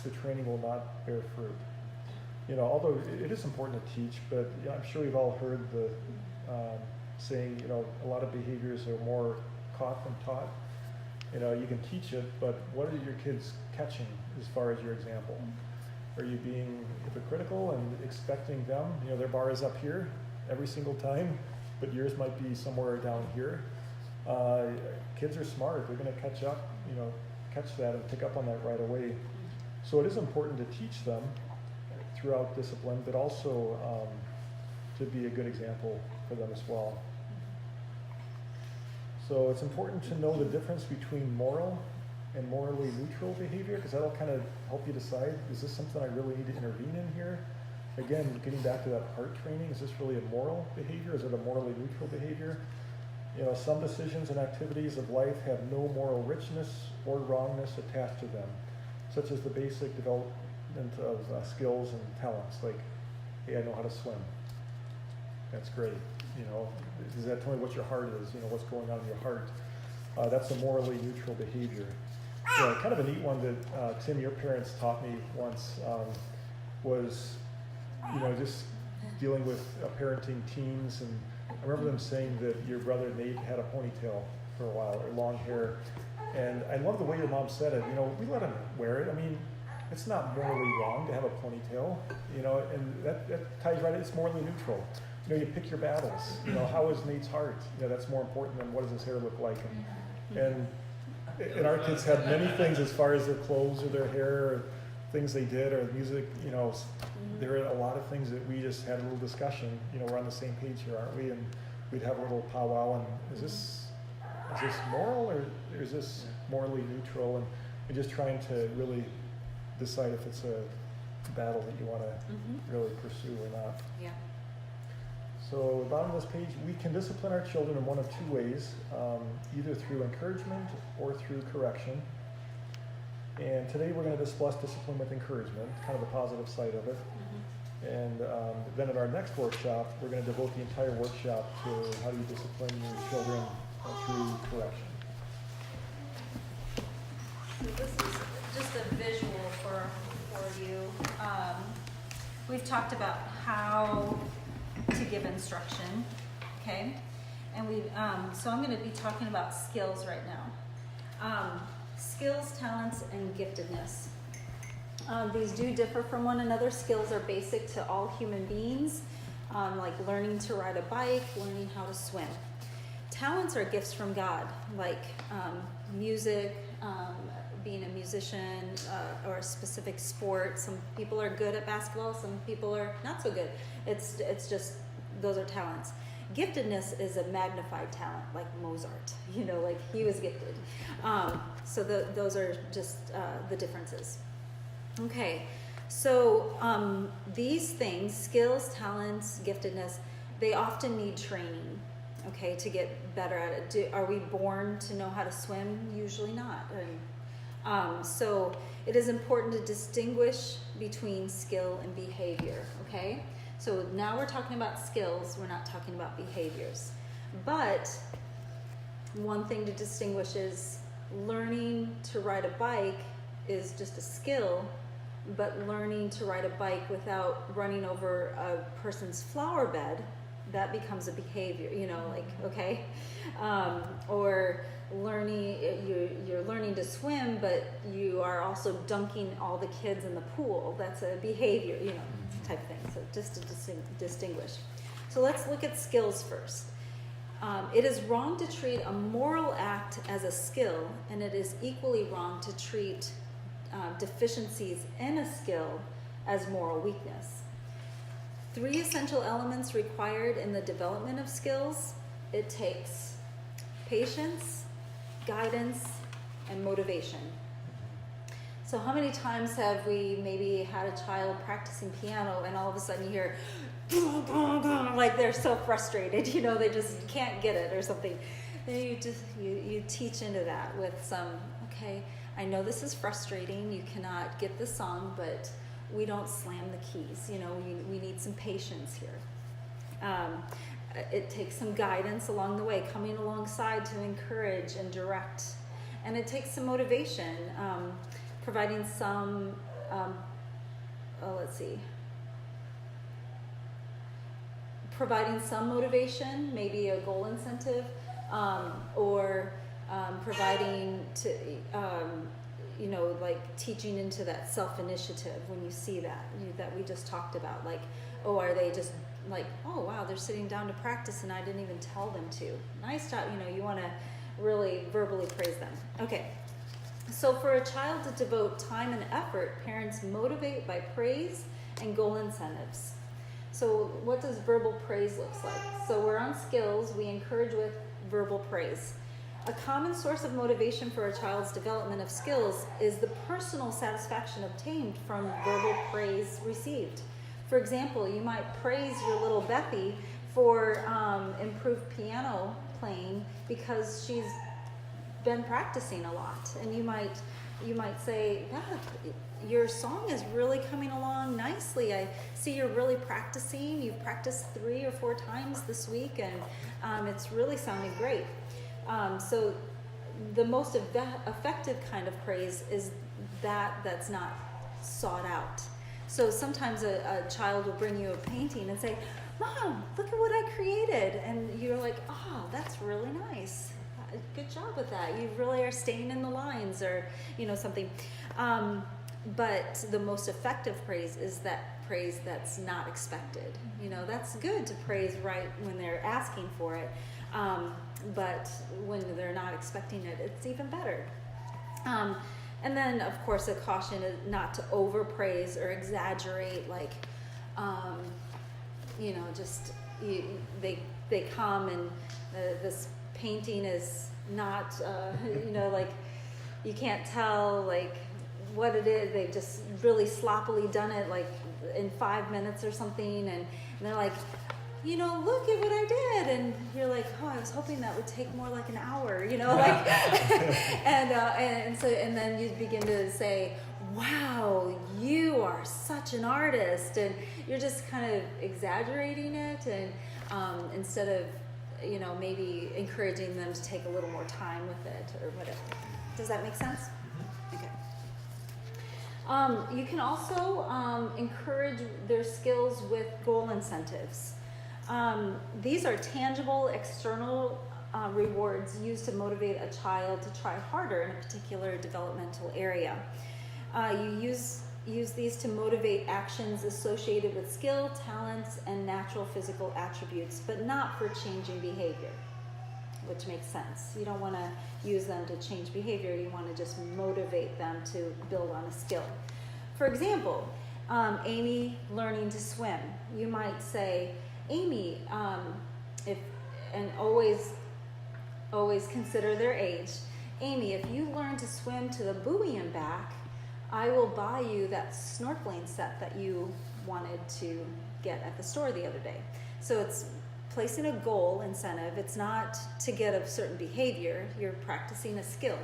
the training will not bear fruit. Although it is important to teach, but I'm sure we've all heard the saying, a lot of behaviors are more caught than taught. You can teach it, but what are your kids catching as far as your example? Are you being hypocritical and expecting them, their bar is up here every single time, but yours might be somewhere down here? Kids are smart. They're going to catch that and pick up on that right away. So it is important to teach them throughout discipline, but also to be a good example for them as well. So it's important to know the difference between moral and morally neutral behavior, because that'll kind of help you decide, is this something I really need to intervene in here? Again, getting back to that heart training, is this really a moral behavior? Is it a morally neutral behavior? Some decisions and activities of life have no moral richness or wrongness attached to them, such as the basic development of skills and talents, like, hey, I know how to swim. That's great. Does that tell me what your heart is? What's going on in your heart? That's a morally neutral behavior. Kind of a neat one that Tim, your parents taught me once was, just dealing with parenting teens, and I remember them saying that your brother Nate had a ponytail for a while, or long hair, and I love the way your mom said it. We let him wear it. I mean, it's not morally wrong to have a ponytail, and that ties right in. It's morally neutral. You pick your battles. How is Nate's heart? That's more important than what does his hair look like. And our kids had many things as far as their clothes or their hair, or things they did, or music. There are a lot of things that we just had a little discussion. We're on the same page here, aren't we? And we'd have a little powwow. And is this moral, or is this morally neutral? And just trying to really decide if it's a battle that you want to really pursue or not. Yeah. So bottom of this page, we can discipline our children in one of two ways, either through encouragement or through correction. And today we're going to discuss discipline with encouragement, kind of the positive side of it. And then at our next workshop, we're going to devote the entire workshop to how do you discipline your children through correction. So this is just a visual for you. We've talked about how to give instruction, okay? And so I'm going to be talking about skills right now. Skills, talents, and giftedness. These do differ from one another. Skills are basic to all human beings, like learning to ride a bike, learning how to swim. Talents are gifts from God, like music, being a musician, or a specific sport. Some people are good at basketball, some people are not so good. It's just, those are talents. Giftedness is a magnified talent, like Mozart, like he was gifted. So those are just the differences. Okay, so these things, skills, talents, giftedness, they often need training, okay, to get better at it. Are we born to know how to swim? Usually not. So it is important to distinguish between skill and behavior, okay? So now we're talking about skills, we're not talking about behaviors. But one thing to distinguish is learning to ride a bike is just a skill, but learning to ride a bike without running over a person's flower bed that becomes a behavior, you know, like, okay? Or learning, you're learning to swim, but you are also dunking all the kids in the pool. That's a behavior, you know, type thing. So just to distinguish. So let's look at skills first. It is wrong to treat a moral act as a skill, and it is equally wrong to treat deficiencies in a skill as moral weakness. 3 essential elements required in the development of skills. It takes patience, guidance, and motivation. So how many times have we maybe had a child practicing piano and all of a sudden you hear like they're so frustrated, you know, they just can't get it or something. Then you teach into that with some, okay, I know this is frustrating, you cannot get the song, but we don't slam the keys, you know, we need some patience here. It takes some guidance along the way, coming alongside to encourage and direct. And it takes some motivation, providing some, providing some motivation, maybe a goal incentive, or providing to, you know, like teaching into that self-initiative when you see that, that we just talked about. Like, oh, are they just like, oh, wow, they're sitting down to practice and I didn't even tell them to. Nice job, you know, you want to really verbally praise them. Okay, so for a child to devote time and effort, parents motivate by praise and goal incentives. So what does verbal praise look like? So we're on skills, we encourage with verbal praise. A common source of motivation for a child's development of skills is the personal satisfaction obtained from verbal praise received. For example, you might praise your little Bethy for improved piano playing because she's been practicing a lot. And you might say, yeah, your song is really coming along nicely. I see you're really practicing. You've practiced 3 or 4 times this week, and it's really sounding great. So the most effective kind of praise is that's not sought out. So sometimes a child will bring you a painting and say, Mom, look at what I created. And you're like, oh, that's really nice. Good job with that. You really are staying in the lines, or, you know, something. But the most effective praise is that praise that's not expected. You know, that's good to praise right when they're asking for it. But when they're not expecting it, it's even better. And then, of course, a caution is not to overpraise or exaggerate, like, you know, just they come and this painting is not, you know, like, you can't tell, like, what it is. They've just really sloppily done it, like, in 5 minutes or something, and they're like, you know, look at what I did, and you're like, oh, I was hoping that would take more like an hour, you know, like, and then you begin to say, wow, you are such an artist, and you're just kind of exaggerating it, and instead of, you know, maybe encouraging them to take a little more time with it or whatever. Does that make sense? Okay. You can also encourage their skills with goal incentives. These are tangible external rewards used to motivate a child to try harder in a particular developmental area. You use these to motivate actions associated with skill, talents, and natural physical attributes, but not for changing behavior, which makes sense. You don't want to use them to change behavior. You want to just motivate them to build on a skill. For example, Amy learning to swim. You might say, Amy, always consider their age. Amy, if you learn to swim to the buoy and back, I will buy you that snorkeling set that you wanted to get at the store the other day. So it's placing a goal incentive. It's not to get a certain behavior. You're practicing a skill.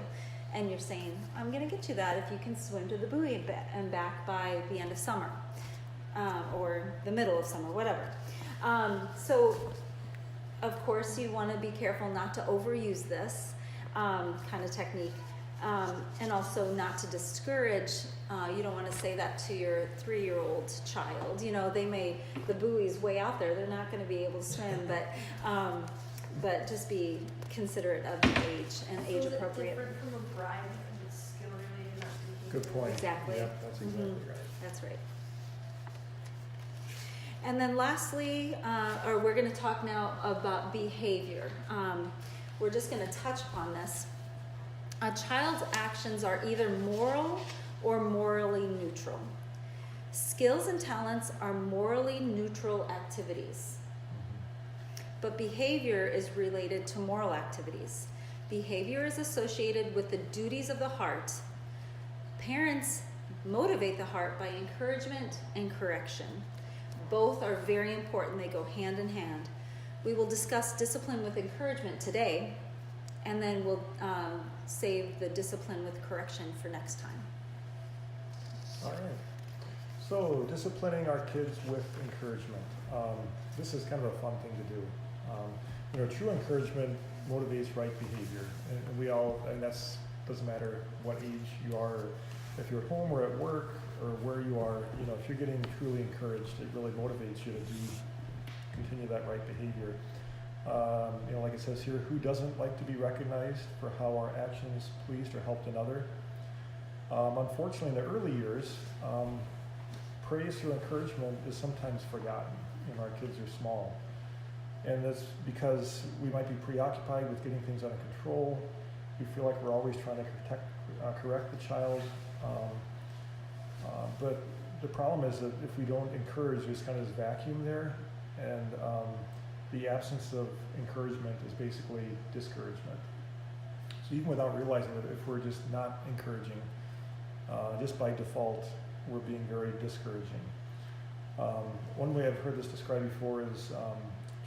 And you're saying, I'm going to get you that if you can swim to the buoy and back by the end of summer, or the middle of summer, whatever. So, of course, you want to be careful not to overuse this kind of technique. And also not to discourage, you don't want to say that to your 3-year-old child. You know, the buoy's way out there, they're not going to be able to swim, but just be considerate of the age and age So is it appropriate. different from a bribe because it's skill related, not behavior? Good point. Exactly. Yep, that's exactly Mhm. right. That's right. And then lastly, or we're going to talk now about behavior. We're just going to touch upon this. A child's actions are either moral or morally neutral. Skills and talents are morally neutral activities, but behavior is related to moral activities. Behavior is associated with the duties of the heart. Parents motivate the heart by encouragement and correction. Both are very important. They go hand in hand. We will discuss discipline with encouragement today, and then we'll save the discipline with correction for next time. All right. So disciplining our kids with encouragement. This is kind of a fun thing to do. True encouragement motivates right behavior, and we all, and that's doesn't matter what age you are, if you're at home or at work or where you are. If you're getting truly encouraged, it really motivates you to continue that right behavior. Like it says here, who doesn't like to be recognized for how our actions pleased or helped another? Unfortunately, in the early years, praise or encouragement is sometimes forgotten when our kids are small. And that's because we might be preoccupied with getting things under control. We feel like we're always trying to correct the child. But the problem is that if we don't encourage, there's kind of this vacuum there. And the absence of encouragement is basically discouragement. So even without realizing that, if we're just not encouraging, just by default, we're being very discouraging. One way I've heard this described before is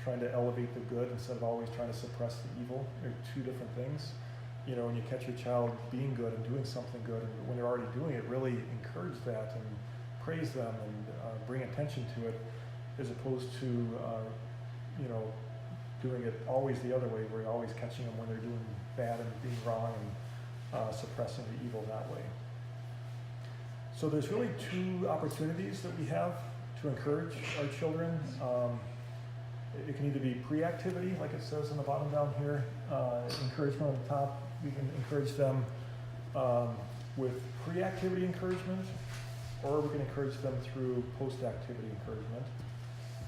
trying to elevate the good instead of always trying to suppress the evil. They're two different things. When you catch your child being good and doing something good, and when they're already doing it, really encourage that and praise them and bring attention to it, as opposed to doing it always the other way, where you're always catching them when they're doing bad and being wrong and suppressing the evil that way. So there's really two opportunities that we have to encourage our children. It can either be pre-activity, like it says on the bottom down here, encouragement on the top. We can encourage them with pre-activity encouragement, or we can encourage them through post-activity encouragement.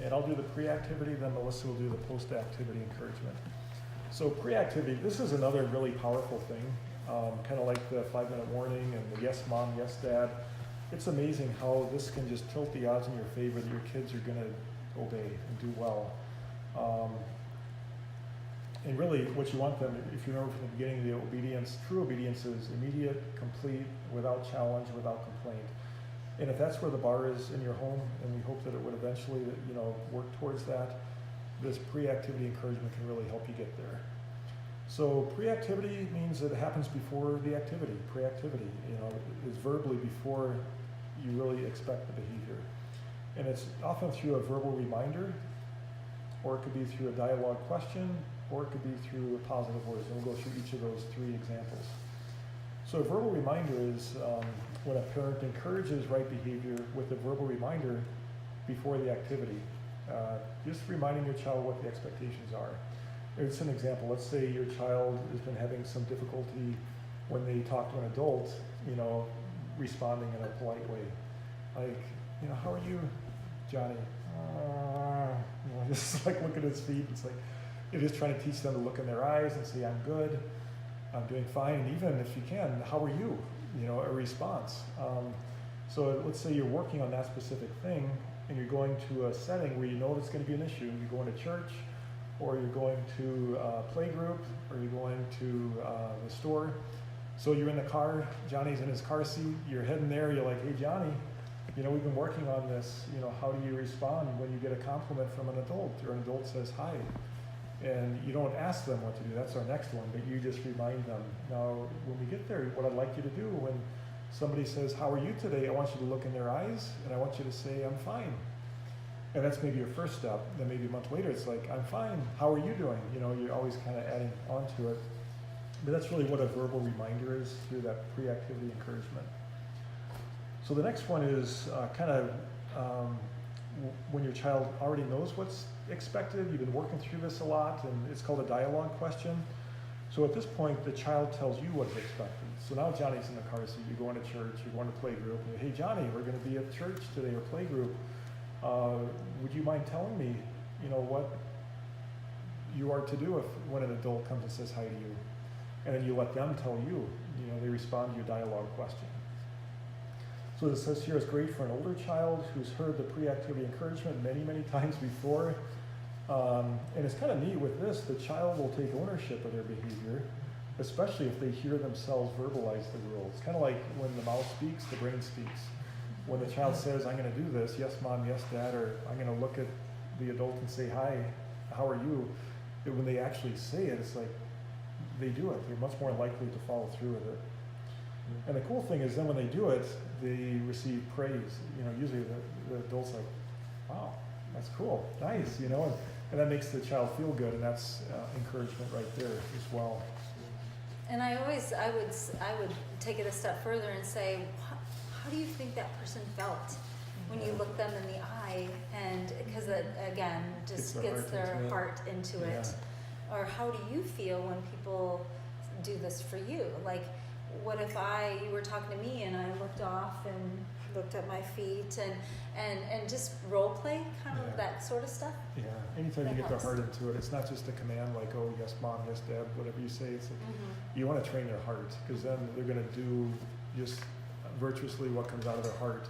And I'll do the pre-activity, then Melissa will do the post-activity encouragement. So pre-activity, this is another really powerful thing, kind of like the 5-minute warning and the yes mom, yes dad. It's amazing how this can just tilt the odds in your favor that your kids are going to obey and do well. And really what you want them, if you remember from the beginning, the obedience, true obedience is immediate, complete, without challenge, without complaint. And if that's where the bar is in your home, and we hope that it would eventually, work towards that, this pre-activity encouragement can really help you get there. So pre-activity means that it happens before the activity. Pre-activity, is verbally before you really expect the behavior. And it's often through a verbal reminder, or it could be through a dialogue question, or it could be through positive words. And we'll go through each of those 3 examples. So a verbal reminder is when a parent encourages right behavior with a verbal reminder before the activity. Just reminding your child what the expectations are. It's an example. Let's say your child has been having some difficulty when they talk to an adult, responding in a polite way. Like, how are you, Johnny? Just like look at his feet. It's like, you're just trying to teach them to look in their eyes and say, I'm good, I'm doing fine. And even if you can, how are you? A response. So let's say you're working on that specific thing and you're going to a setting where you know it's going to be an issue. You're going to church, or you're going to a play group, or you're going to the store. So you're in the car, Johnny's in his car seat, you're heading there, you're like, hey Johnny, we've been working on this, how do you respond when you get a compliment from an adult, or an adult says hi? And you don't ask them what to do, that's our next one, but you just remind them. Now, when we get there, what I'd like you to do when somebody says, how are you today? I want you to look in their eyes, and I want you to say, I'm fine. And that's maybe your first step. Then maybe a month later, it's like, I'm fine. How are you doing? You're always kind of adding on to it. but that's really what a verbal reminder is through that pre-activity encouragement. So the next one is when your child already knows what's expected, you've been working through this a lot, and it's called a dialogue question. So at this point, the child tells you what is expected. So now Johnny's in the car seat, you're going to church, you're going to play group, and hey Johnny, we're going to be at church today or play group. Would you mind telling me, what you are to do when an adult comes and says hi to you? And then you let them tell you, they respond to your dialogue question. So it says here, it's great for an older child who's heard the pre-activity encouragement many, many times before. And it's kind of neat with this, the child will take ownership of their behavior, especially if they hear themselves verbalize the rules. It's kind of like when the mouth speaks, the brain speaks. When the child says, I'm going to do this, yes mom, yes dad, or I'm going to look at the adult and say, hi, how are you? When they actually say it, it's like they do it. They're much more likely to follow through with it. And the cool thing is then when they do it, they receive praise. Usually the adult's like, wow, that's cool, nice, and that makes the child feel good, and that's encouragement right there as well. And I would take it a step further and say, how do you think that person felt when you look them in the eye? And because it, again, just gets their heart into it. Or how do you feel when people do this for you? Like, what if you were talking to me and I looked off and looked at my feet and just role play, kind of that sort of stuff? Yeah, anytime That you get their helps. heart into it, it's not just a command like, oh, yes, mom, yes, dad, whatever you say. It's like, you want to train their heart, because then they're going to do just virtuously what comes out of their heart.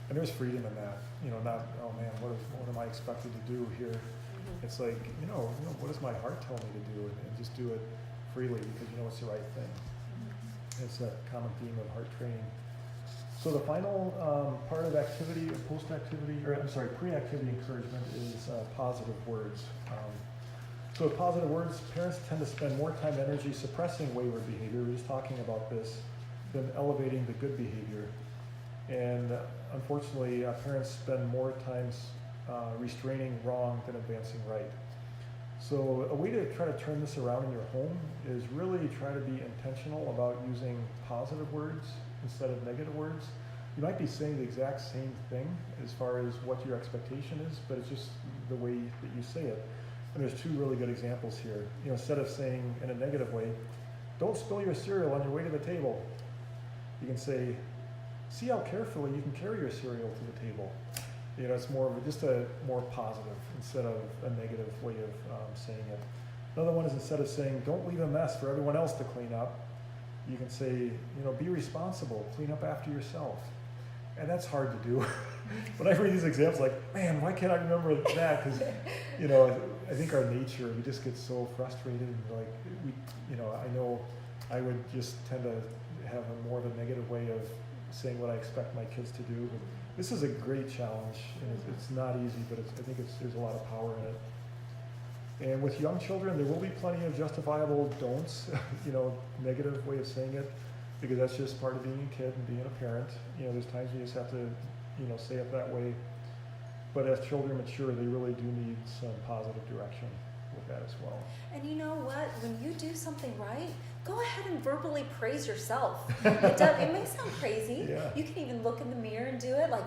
And there's freedom in that. Not, oh man, what am I expected to do here? It's like, what does my heart tell me to do? And just do it freely because it's the right thing. It's that common theme of heart training. So the final part of activity, pre-activity encouragement is positive words. So with positive words, parents tend to spend more time and energy suppressing wayward behavior, we're just talking about this, than elevating the good behavior. And unfortunately, parents spend more time restraining wrong than advancing right. So a way to try to turn this around in your home is really try to be intentional about using positive words instead of negative words. You might be saying the exact same thing as far as what your expectation is, but it's just the way that you say it. And there's two really good examples here. Instead of saying in a negative way, don't spill your cereal on your way to the table, you can say, see how carefully you can carry your cereal to the table. It's more of just a more positive instead of a negative way of saying it. Another one is instead of saying, don't leave a mess for everyone else to clean up, you can say, be responsible, clean up after yourself. And that's hard to do. When I read these examples, like, man, why can't I remember that? Because, I think our nature, we just get so frustrated. And I know I would just tend to have more of a negative way of saying what I expect my kids to do. But this is a great challenge, and it's not easy, but I think there's a lot of power in it. And with young children, there will be plenty of justifiable don'ts, negative way of saying it, because that's just part of being a kid and being a parent. There's times you just have to, say it that way. But as children mature, they really do need some positive direction with that as well. And you know what? When you do something right, go ahead and verbally praise yourself. It may sound crazy. Yeah. You can even look in the mirror and do it like,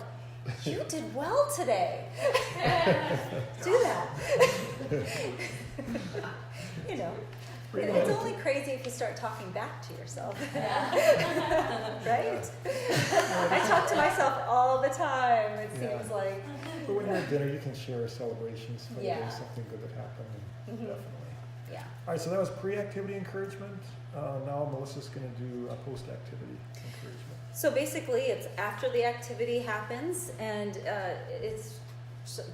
you did well today. Do that. It's only crazy if you start talking back to yourself. Right? I talk to myself all the time, it seems like. But when you're at dinner, you can share celebrations for Yeah. something good that happened. And definitely. Yeah. All right, so that was pre-activity encouragement. Now Melissa's going to do a post-activity encouragement. So basically, it's after the activity happens, and it's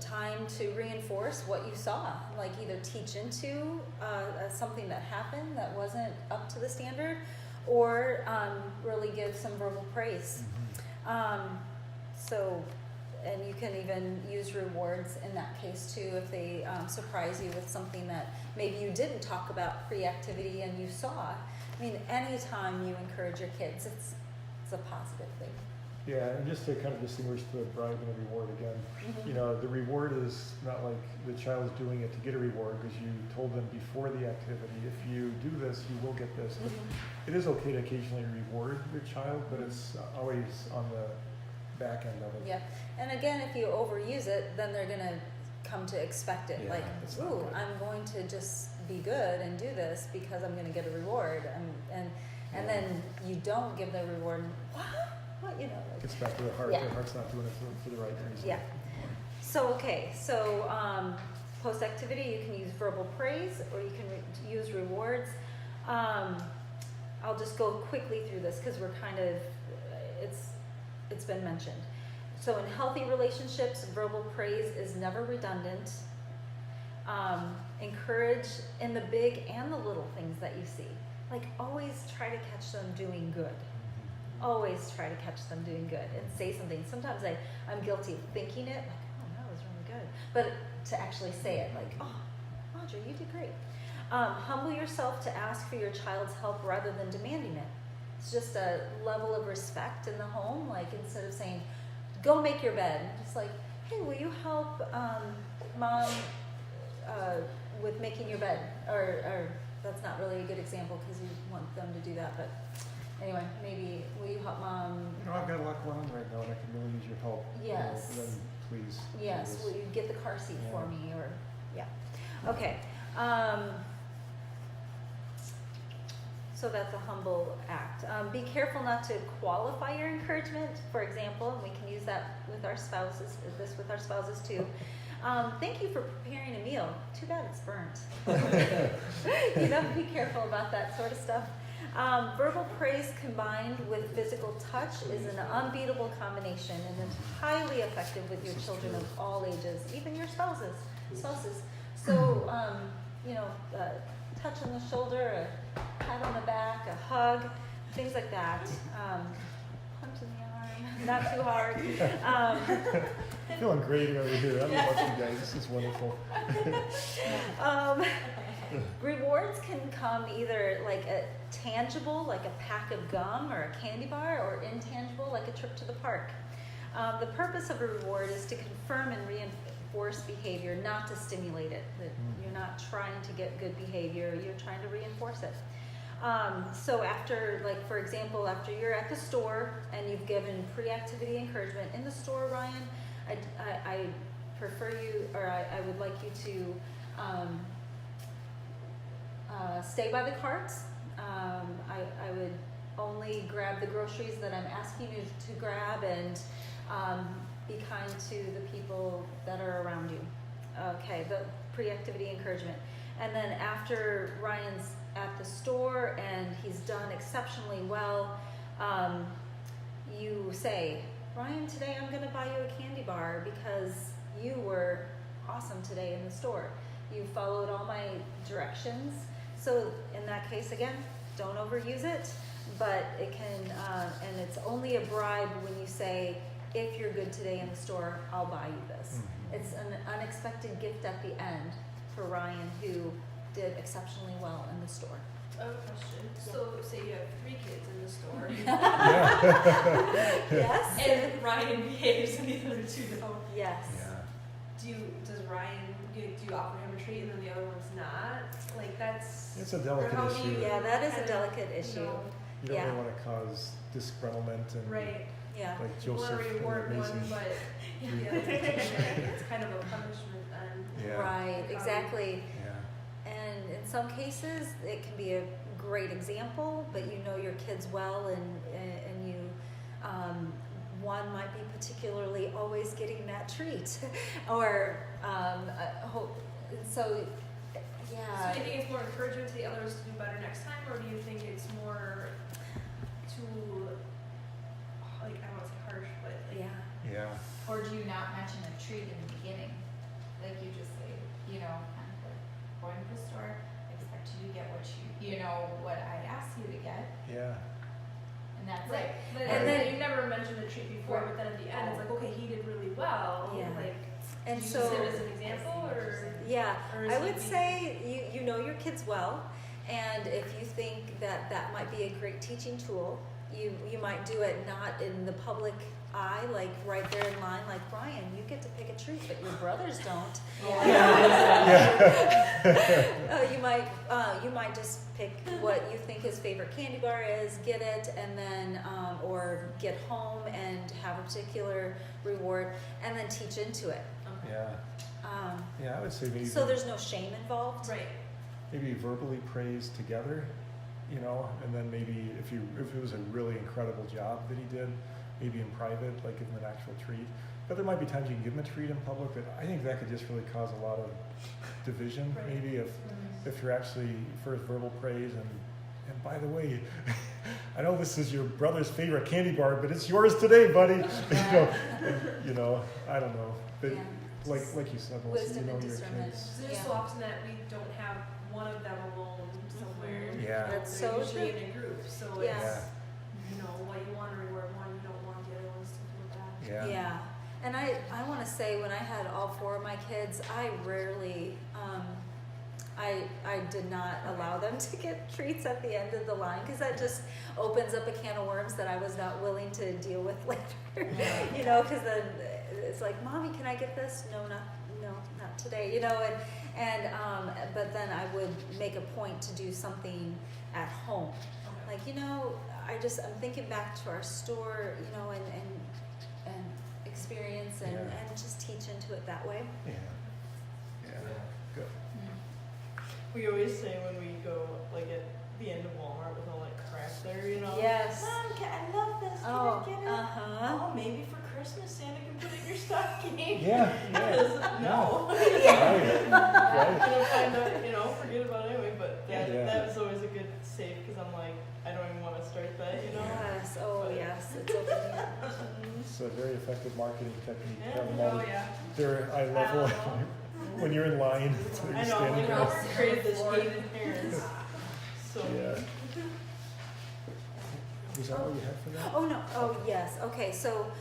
time to reinforce what you saw, like either teach into something that happened that wasn't up to the standard, or really give some verbal praise. And you can even use rewards in that case too, if they surprise you with something that maybe you didn't talk about pre-activity and you saw. I mean, anytime you encourage your kids, it's a positive thing. Yeah, and just to kind of distinguish the bribe and the reward again, Mhm. you know, the reward is not like the child's doing it to get a reward because you told them before the activity, if you do this, you will get this. But Mhm. it is okay to occasionally reward your child, but it's always on the back end of it. Yeah, and again, if you overuse it, then they're gonna come to expect it. Yeah, Like, it's not ooh, good. I'm going to just be good and do this because I'm gonna get a reward. And Yeah. then you don't give the reward. What you know? Like, Gets back to the heart. Yeah. The heart's not doing it for the right reason. Yeah. So okay, so post activity, you can use verbal praise or you can use rewards. I'll just go quickly through this because we're kind of it's been mentioned. So in healthy relationships, verbal praise is never redundant. Encourage in the big and the little things that you see. Like always try to catch them doing good. Always try to catch them doing good and say something. Sometimes I'm guilty of thinking it, like, oh, that was really good. But to actually say it, like, oh, Audrey, you did great. Humble yourself to ask for your child's help rather than demanding it. It's just a level of respect in the home. Like instead of saying, go make your bed, just like, hey, will you help mom with making your bed? Or that's not really a good example because you want them to do that, but anyway, maybe will you help mom? You know, I've got a lot going on right now, and I can really use your help. Yes. You know, then please. do Yes, this. will you get the car seat for Yeah. me? Or yeah, okay. So that's a humble act. Be careful not to qualify your encouragement. For example, and we can use that with our spouses. This with our spouses too. Thank you for preparing a meal. Too bad it's burnt. You know, be careful about that sort of stuff. Verbal praise combined with physical touch is an unbeatable combination and is highly effective with your children of all ages, even your spouses. So, you know, touch on the shoulder, a pat on the back, a hug, things like that. Punch in the arm, not too hard. Feeling great over here. I love you guys. This is wonderful. Rewards can come either like a tangible, like a pack of gum or a candy bar, or intangible, like a trip to the park. The purpose of a reward is to confirm and reinforce behavior, not to stimulate it. That you're not trying to get good behavior, you're trying to reinforce it. So after, like for example, after you're at the store and you've given pre-activity encouragement in the store, Ryan, I prefer you, or I would like you to stay by the carts. I would only grab the groceries that I'm asking you to grab, and be kind to the people that are around you. Okay, the pre-activity encouragement. And then after Ryan's at the store and he's done exceptionally well, you say, Ryan, today I'm going to buy you a candy bar because you were awesome today in the store. You followed all my directions. So in that case, again, don't overuse it, but it can, and it's only a bribe when you say, if you're good today in the store, I'll buy you this. It's an unexpected gift at the end for Ryan, who did exceptionally well in the store. I have a question. So say you have 3 kids in the store, Yes? and Ryan behaves and the other 2 don't. Yes. Does Ryan do you offer him a treat and then the other one's not? Like that's. It's a or delicate how do issue. you Yeah, that is a kind of, delicate you issue. know, You don't Yeah. really want to cause disgruntlement and right. Yeah. like You want Joseph to and reward one, Mason. but the other it's kind of a punishment then. Yeah. Right, exactly. Yeah. And in some cases, it can be a great example, but you know your kids well, and you, one might be particularly always getting that treat, or so, yeah. So do you think it's more encouragement to the others to do better next time, or do you think it's more too, like, I don't want to say harsh, but like, Yeah. Yeah. Or do you not mention a treat in the beginning? Like you just say, you know, kind of like going to the store, expect you to get what you know, what I asked you to get, Yeah. and that's right. it. But And then- you never mentioned a treat before, but then at the end, it's like, okay, he did really well. Yeah. Like, And do you so, use it as an example, or? yeah, Or is I he would being- say you know your kids well, and if you think that that might be a great teaching tool, you might do it not in the public eye, like right there in line, like Brian, you get to pick a treat, but your brothers don't. You might just pick what you think his favorite candy bar is, get it, and then or get home and have a particular reward, and then teach into it. Yeah, yeah, I would say maybe. So there's no shame involved. Right. Maybe verbally praise together, you know, and then maybe if it was a really incredible job that he did, maybe in private, like give him an actual treat. But there might be times you can give him a treat in public, but I think that could just really cause a lot of division. Right. Maybe if you're actually first verbal praise and by the way, I know this is your brother's favorite candy bar, but it's yours today, buddy. you know, I don't know, but Yeah. like you said, Melissa, Wisdom you know and your discernment. kids. There's Yeah. so often that we don't have one of them alone somewhere. Yeah. That's They're so usually true. in a group, so Yes. it's, you know, what you want to reward one, you don't want the other ones to do that. Yeah. Yeah, and I want to say when I had all four of my kids, I rarely, I did not allow them to get treats at the end of the line because that just opens up a can of worms that I was not willing to deal with later. You know, because then it's like, Mommy, can I get this? No, not today. You know, and but then I would make a point to do something at home. Like, you know, I'm thinking back to our store, you know, and experience and, Yeah. and just teach into it that way. Yeah. Yeah. Good. We always say when we go like at the end of Walmart with all that crap there, you know. Yes. Mom, I love this. Can Oh, I get it? uh-huh. Oh, maybe for Christmas Santa can put it in your stocking. Yeah. Because, Yeah. no. Right. I'm gonna find out, you know, forget about it anyway. But Yeah. that was always a good save because I'm like, I don't even want to start that, you know. Yes, oh But- yes, it's open here. It's a very effective marketing technique. Yeah. Have them all Oh, yeah. They're eye level when you're in line. So you're I know, standing we there. all created this hated parents. So Yeah. Was that what you had for that? Oh, no, oh, yes, okay, so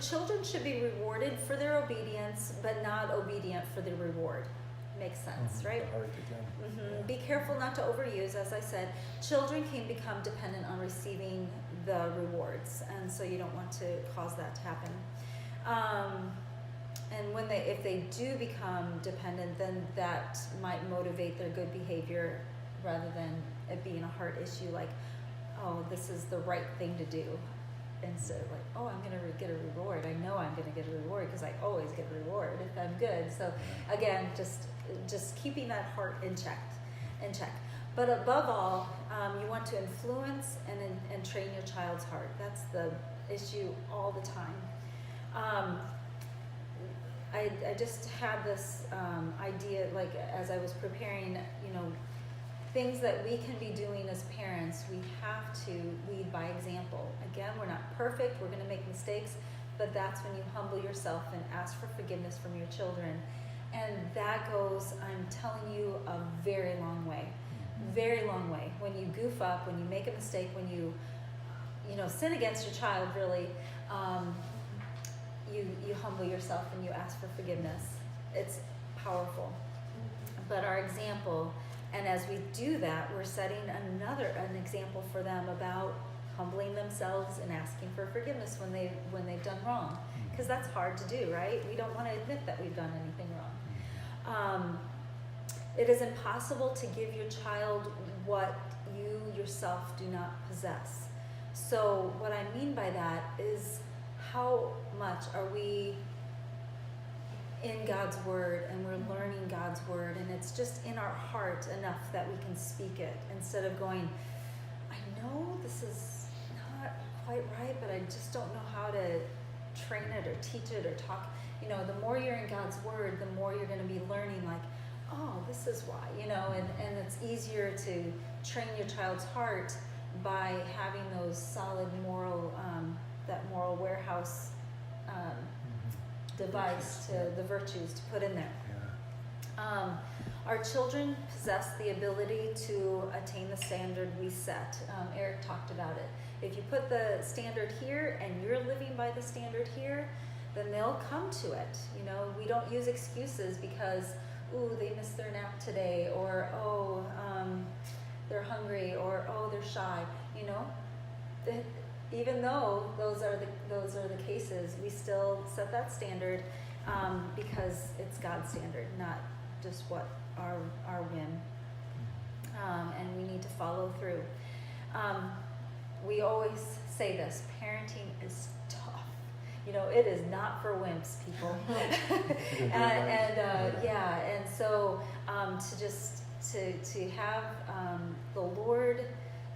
children should be rewarded for their obedience, but not obedient for the reward. Makes sense, Mhm. right? The heart again. Mhm. Be careful not to overuse, as I said. Children can become dependent on receiving the rewards, and so you don't want to cause that to happen. And if they do become dependent, then that might motivate their good behavior rather than it being a heart issue, like, oh, this is the right thing to do. Instead of like, oh, I'm going to get a reward. I know I'm going to get a reward because I always get a reward if I'm good. So again, just keeping that heart in check. But above all, you want to influence and train your child's heart. That's the issue all the time. I just had this idea, like as I was preparing, you know, things that we can be doing as parents. We have to lead by example. Again, we're not perfect. We're going to make mistakes, but that's when you humble yourself and ask for forgiveness from your children. And that goes, I'm telling you, a very long way. Very long way. When you goof up, when you make a mistake, when you sin against your child, really, you humble yourself and you ask for forgiveness. It's powerful. But our example, and as we do that, we're setting an example for them about humbling themselves and asking for forgiveness when they've done wrong, because that's hard to do, right? We don't want to admit that we've done anything wrong. It is impossible to give your child what you yourself do not possess. So what I mean by that is, how much are we in God's word and we're learning God's word, and it's just in our heart enough that we can speak it, instead of going, I know this is not quite right, but I just don't know how to train it or teach it or talk. You know, the more you're in God's word, the more you're going to be learning, like, oh, this is why, you know, and it's easier to train your child's heart by having those solid moral, that moral warehouse device to the virtues to put in there. Yeah. Our children possess the ability to attain the standard we set. Eric talked about it. If you put the standard here and you're living by the standard here, then they'll come to it. You know, we don't use excuses because, ooh, they missed their nap today, or they're hungry, or oh, they're shy, you know. Even though those are the cases, we still set that standard because it's God's standard, not just what our whim. And we need to follow through. We always say this: parenting is tough. You know, it is not for wimps, people. And so to have the Lord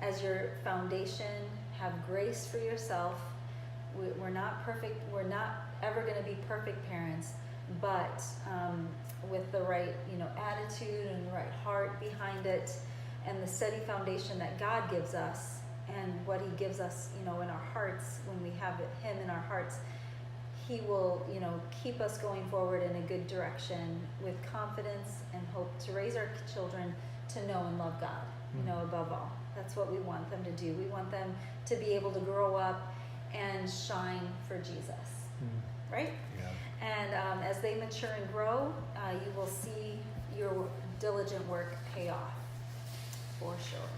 as your foundation, have grace for yourself. We're not perfect. We're not ever going to be perfect parents, but with the right, attitude and the right heart behind it, and the steady foundation that God gives us, and what He gives us, in our hearts when we have Him in our hearts, He will, keep us going forward in a good direction with confidence and hope to raise our children to know and love God, above all. That's what we want them to do. We want them to be able to grow up and shine for Jesus, right? Yeah. And as they mature and grow, you will see your diligent work pay off, for sure.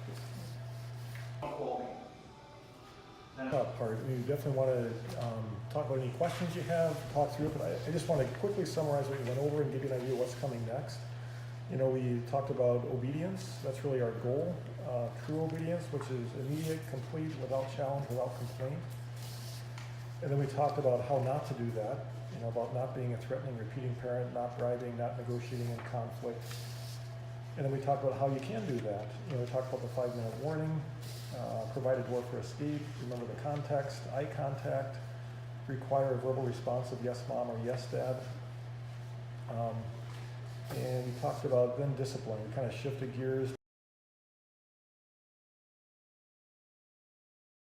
Part. We definitely want to talk about any questions you have, talk through it, but I just want to quickly summarize what we went over and give you an idea of what's coming next. We talked about obedience. That's really our goal. True obedience, which is immediate, complete, without challenge, without complaint. And then we talked about how not to do that, about not being a threatening, repeating parent, not bribing, not negotiating in conflict. And then we talked about how you can do that. We talked about the 5-minute warning, provide a door for escape, remember the context, eye contact, require a verbal response of yes, mom, or yes, dad. And we talked about then discipline. We kind of shifted gears